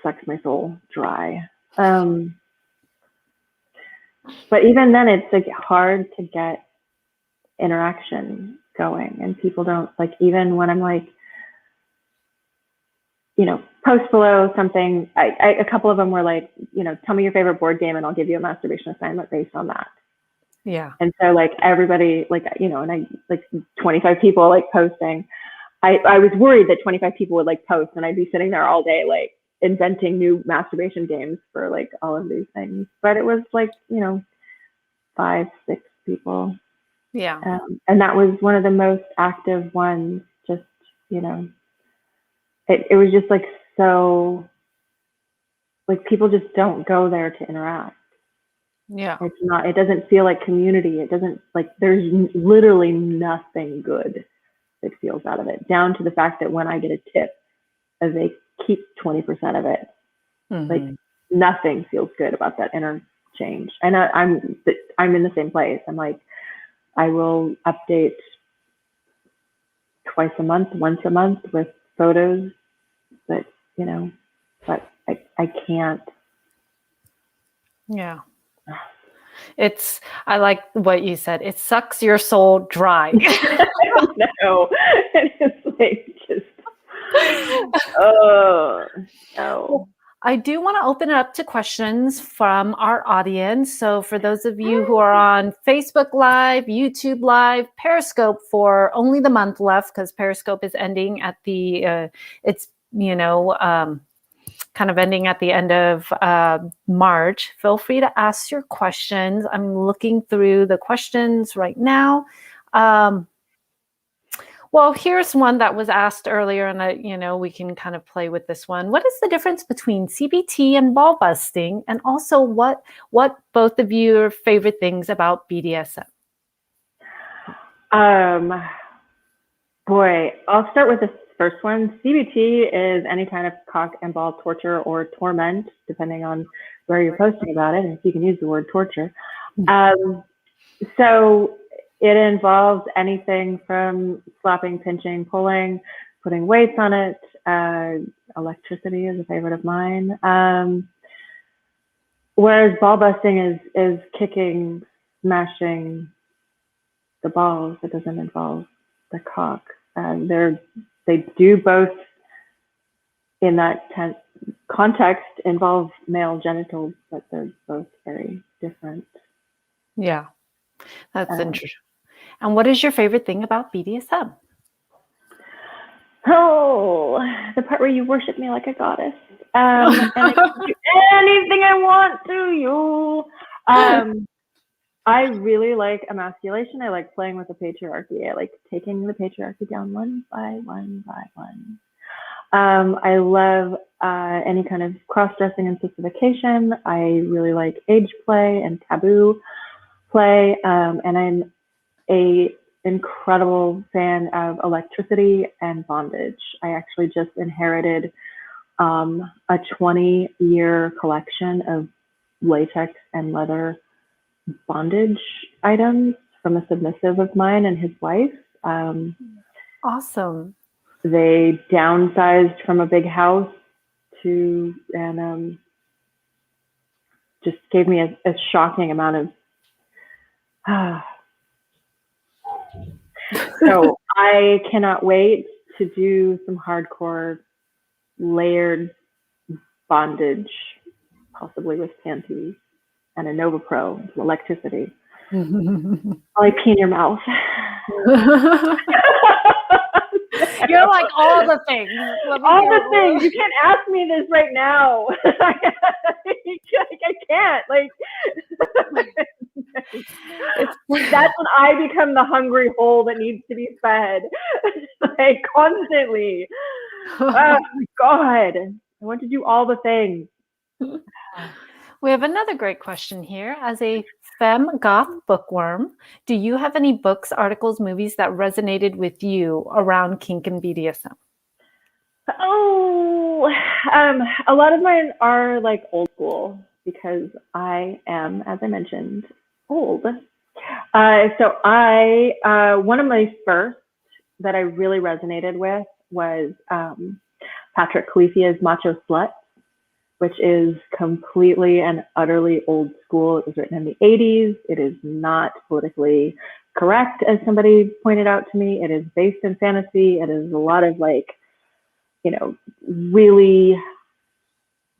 sucks my soul dry. But even then, it's like hard to get interaction going, and people don't like, even when I'm like, post below something. A couple of them were like, tell me your favorite board game and I'll give you a masturbation assignment based on that. Yeah. And so like everybody, like, and I like 25 people like posting. I was worried that 25 people would like post, and I'd be sitting there all day like inventing new masturbation games for like all of these things. But it was like, 5, 6 people. Yeah. And that was one of the most active ones. Just, it was just like, so like people just don't go there to interact. Yeah. It doesn't feel like community. It doesn't, like, there's literally nothing good that feels out of it, down to the fact that when I get a tip, they keep 20% of it. Mm-hmm. Like nothing feels good about that interchange. And I'm in the same place. I'm like, I will update twice a month, once a month with photos, but but I can't. Yeah. I like what you said. It sucks your soul dry. No, it's like just, oh, no. I do want to open it up to questions from our audience. So for those of you who are on Facebook Live, YouTube Live, Periscope for only the month left, because Periscope is ending at the, kind of ending at the end of March. Feel free to ask your questions. I'm looking through the questions right now. Well, here's one that was asked earlier, and we can kind of play with this one. What is the difference between CBT and ball busting? And also what both of your favorite things about BDSM? Boy, I'll start with the first one. CBT is any kind of cock and ball torture or torment, depending on where you're posting about it, and if you can use the word torture. So it involves anything from slapping, pinching, pulling, putting weights on it. Electricity is a favorite of mine. Whereas ball busting is kicking, smashing the balls. It doesn't involve the cock. They do both in that context involve male genitals, but they're both very different. Yeah, that's interesting. And what is your favorite thing about BDSM? Oh, the part where you worship me like a goddess. And I can do anything I want to you. I really like emasculation. I like playing with the patriarchy. I like taking the patriarchy down one by one by one. I love any kind of cross-dressing and sissification. I really like age play and taboo play. And I'm a incredible fan of electricity and bondage. I actually just inherited a 20-year collection of latex and leather bondage items from a submissive of mine and his wife. Awesome. They downsized from a big house and just gave me a shocking amount of so I cannot wait to do some hardcore layered bondage, possibly with panties and a Nova Pro, some electricity. I'll like pee in your mouth. You're like all the things. All the things. You can't ask me this right now. I can't. Like, that's when I become the hungry hole that needs to be fed, like constantly. Oh my God, I want to do all the things. We have another great question here. As a femme goth bookworm, do you have any books, articles, movies that resonated with you around kink and BDSM? Oh, a lot of mine are like old school because I am, as I mentioned, old. So one of my first that I really resonated with was Patrick Calefia's Macho Slut, which is completely and utterly old school. It was written in the 80s. It is not politically correct, as somebody pointed out to me. It is based in fantasy. It is a lot of like, really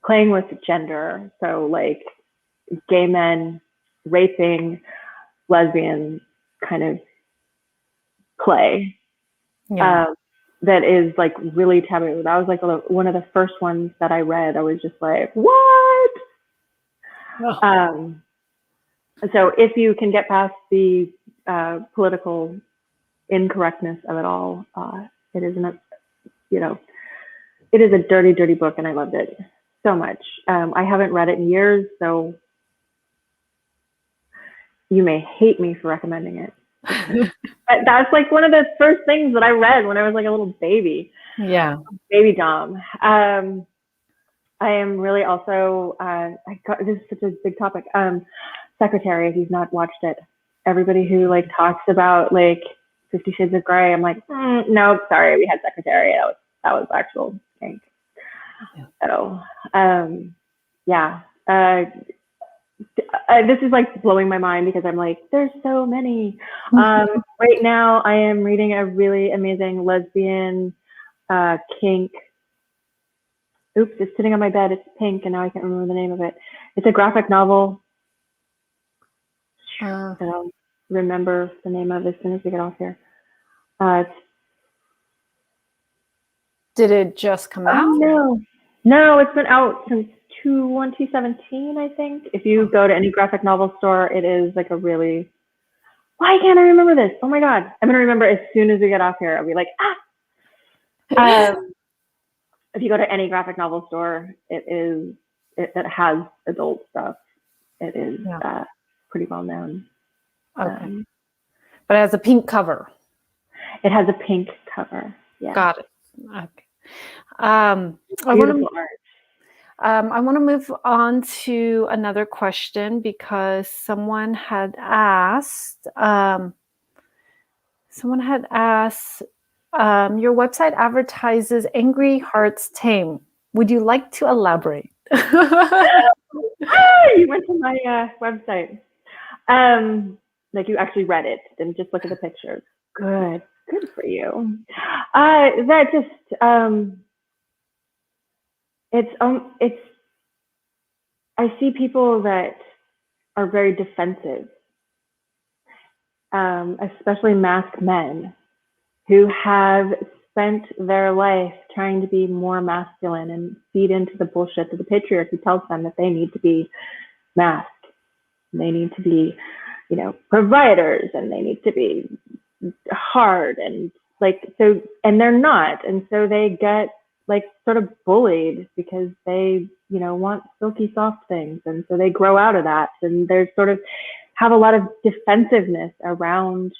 playing with gender. So like gay men raping lesbian kind of play. Yeah. That is like really taboo. That was like one of the first ones that I read. I was just like, what? Oh. So if you can get past the political incorrectness of it all, it is it is a dirty, dirty book, and I loved it so much. I haven't read it in years, so you may hate me for recommending it. That's like one of the first things that I read when I was like a little baby. Yeah. Bdsm. I am really also, this is such a big topic. Secretary, if you've not watched it, everybody who like talks about like 50 Shades of Grey, I'm like, no, sorry, we had Secretary. That was actual kink. Yeah. So, yeah. This is like blowing my mind because I'm like, there's so many. Right now, I am reading a really amazing lesbian kink. Oops, it's sitting on my bed. It's pink, and now I can't remember the name of it. It's a graphic novel. That I'll remember the name of as soon as we get off here. Did it just come out? No, it's been out since 2017, I think. If you go to any graphic novel store, it is like a really. Why can't I remember this? Oh my God, I'm gonna remember as soon as we get off here. I'll be like, if you go to any graphic novel store, it has adult stuff. It is pretty well known. Okay. But it has a pink cover. It has a pink cover. Yeah. Got it. Okay. Beautiful art. I want to move on to another question because someone had asked, your website advertises Angry Hearts Tame. Would you like to elaborate? You went to my website. Like you actually read it, didn't just look at the pictures. Good for you. That just it's I see people that are very defensive, especially masked men who have spent their life trying to be more masculine and feed into the bullshit that the patriarchy tells them that they need to be masked. They need to be, providers, and they need to be hard and and they're not. And so they get like sort of bullied because they, want silky soft things. And so they grow out of that, and they're sort of have a lot of defensiveness around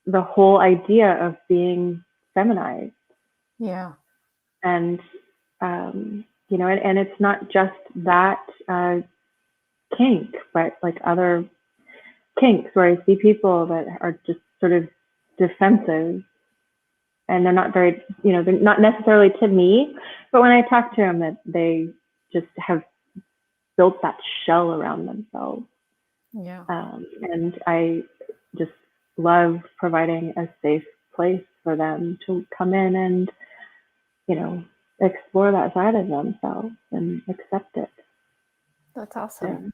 the whole idea of being feminized. Yeah. And, and it's not just that kink, but like other kinks where I see people that are just sort of defensive, and they're not very, they're not necessarily to me, but when I talk to them, that they just have built that shell around themselves. Yeah. And I just love providing a safe place for them to come in and, explore that side of themselves and accept it. That's awesome.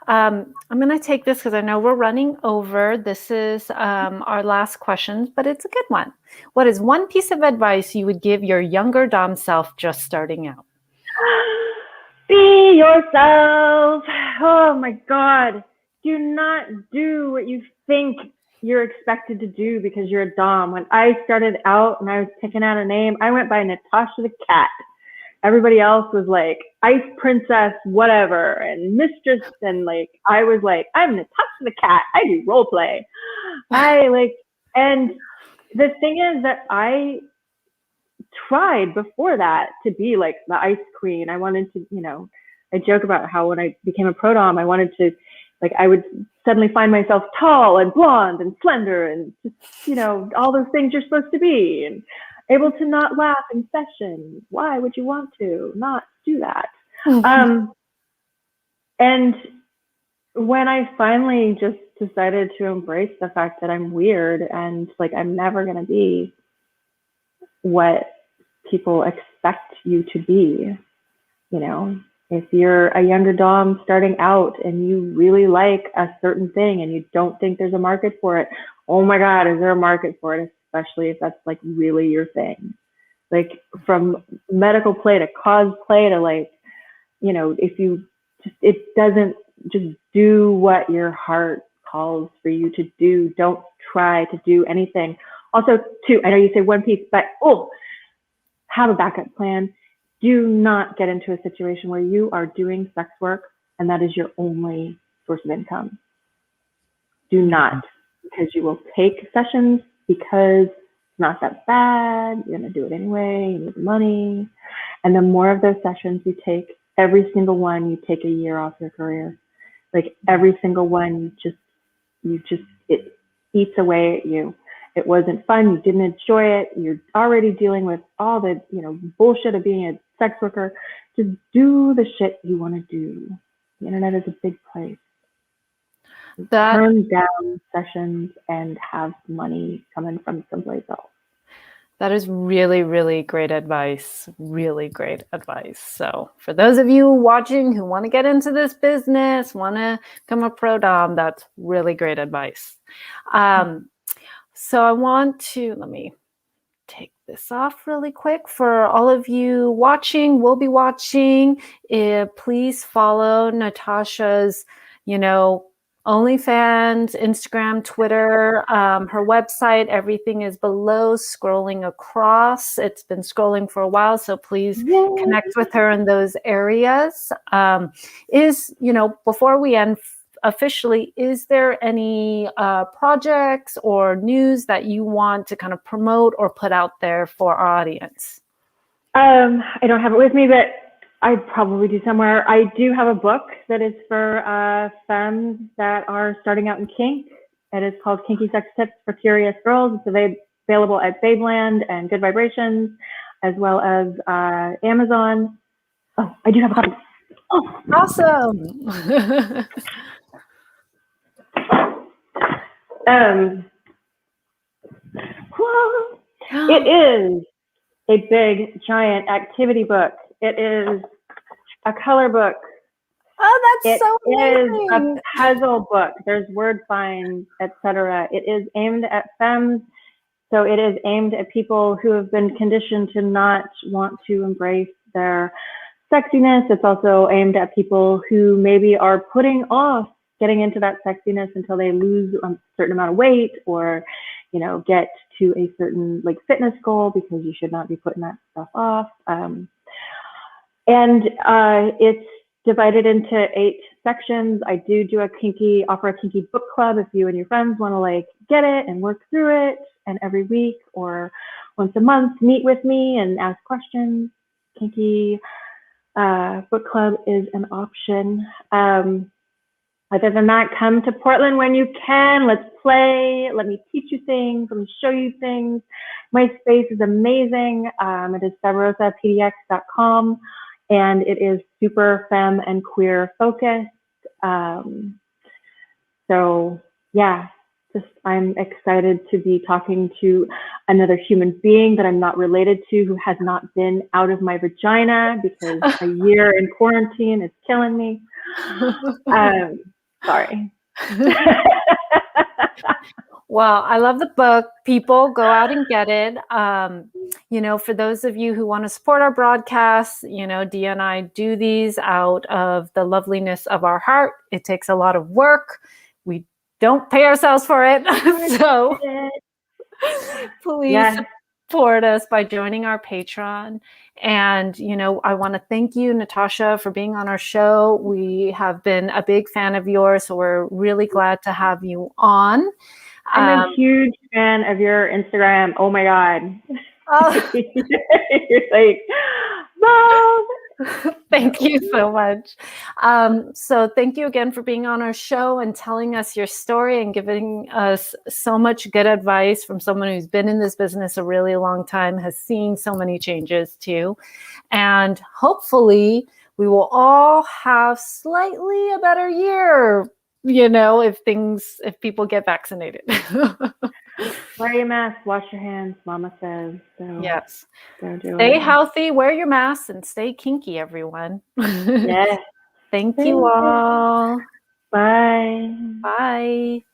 I'm going to take this because I know we're running over. This is our last question, but it's a good one. What is one piece of advice you would give your younger Dom self just starting out? Be yourself. Oh my God. Do not do what you think you're expected to do because you're a Dom. When I started out and I was picking out a name, I went by Natasha the Cat. Everybody else was like Ice Princess, whatever, and Mistress, and like I was like, I'm Natasha the Cat. I do role play. And the thing is that I tried before that to be like the Ice Queen. I wanted to, I joke about how when I became a ProDomme, I wanted to, like, I would suddenly find myself tall and blonde and slender and just, all those things you're supposed to be, and able to not laugh in sessions. Why would you want to not do that? Mm-hmm. And when I finally just decided to embrace the fact that I'm weird and like I'm never going to be what people expect you to be, if you're a younger Dom starting out and you really like a certain thing and you don't think there's a market for it, oh my God, is there a market for it? Especially if that's like really your thing. Like from medical play to cosplay to like, if you just, it doesn't just do what your heart calls for you to do. Don't try to do anything. Also, too, I know you say one piece, but have a backup plan. Do not get into a situation where you are doing sex work and that is your only source of income. Do not, because you will take sessions because it's not that bad. You're going to do it anyway. You need the money. And the more of those sessions you take, every single one, you take a year off your career. Like every single one, it eats away at you. It wasn't fun. You didn't enjoy it. You're already dealing with all the, bullshit of being a sex worker. Just do the shit you want to do. The internet is a big place. Turn down sessions and have money coming from someplace else. That is really, really great advice. Really great advice. So for those of you watching who want to get into this business, want to become a ProDomme, that's really great advice. So I want to, let me take this off really quick. For all of you watching, will be watching, please follow Natasha's, OnlyFans, Instagram, Twitter, her website. Everything is below, scrolling across. It's been scrolling for a while, so please connect with her in those areas. Before we end officially, is there any projects or news that you want to kind of promote or put out there for our audience? I don't have it with me, but I'd probably do somewhere. I do have a book that is for femmes that are starting out in kink. It is called Kinky Sex Tips for Curious Girls. It's available at Babeland and Good Vibrations, as well as Amazon. Oh, I do have a copy. Oh, awesome. It is a big, giant activity book. It is a color book. Oh, that's so amazing. It is a puzzle book. There's word finds, etc. It is aimed at femmes. So it is aimed at people who have been conditioned to not want to embrace their sexiness. It's also aimed at people who maybe are putting off getting into that sexiness until they lose a certain amount of weight or, get to a certain fitness goal, because you should not be putting that stuff off. And it's divided into 8 sections. I do offer a kinky book club if you and your friends want to get it and work through it. And every week or once a month, meet with me and ask questions. Kinky book club is an option. Other than that, come to Portland when you can. Let's play. Let me teach you things. Let me show you things. My space is amazing. It is savarosapdx.com, and it is super femme and queer focused. So yeah, I'm excited to be talking to another human being that I'm not related to, who has not been out of my vagina, because a year in quarantine is killing me. Sorry. Well, I love the book. People, go out and get it. For those of you who want to support our broadcasts, Dia and I do these out of the loveliness of our heart. It takes a lot of work. We don't pay ourselves for it. So please support us by joining our Patreon. And, I want to thank you, Natasha, for being on our show. We have been a big fan of yours, so we're really glad to have you on. I'm a huge fan of your Instagram. Oh my God. Oh. You're like, Mom. Thank you so much. So thank you again for being on our show and telling us your story and giving us so much good advice from someone who's been in this business a really long time, has seen so many changes too. And hopefully we will all have slightly a better year, if people get vaccinated. Wear your mask, wash your hands, Mama says. So yes. Stay healthy, wear your mask, and stay kinky, everyone. Yes. Thank you all. Bye. Bye.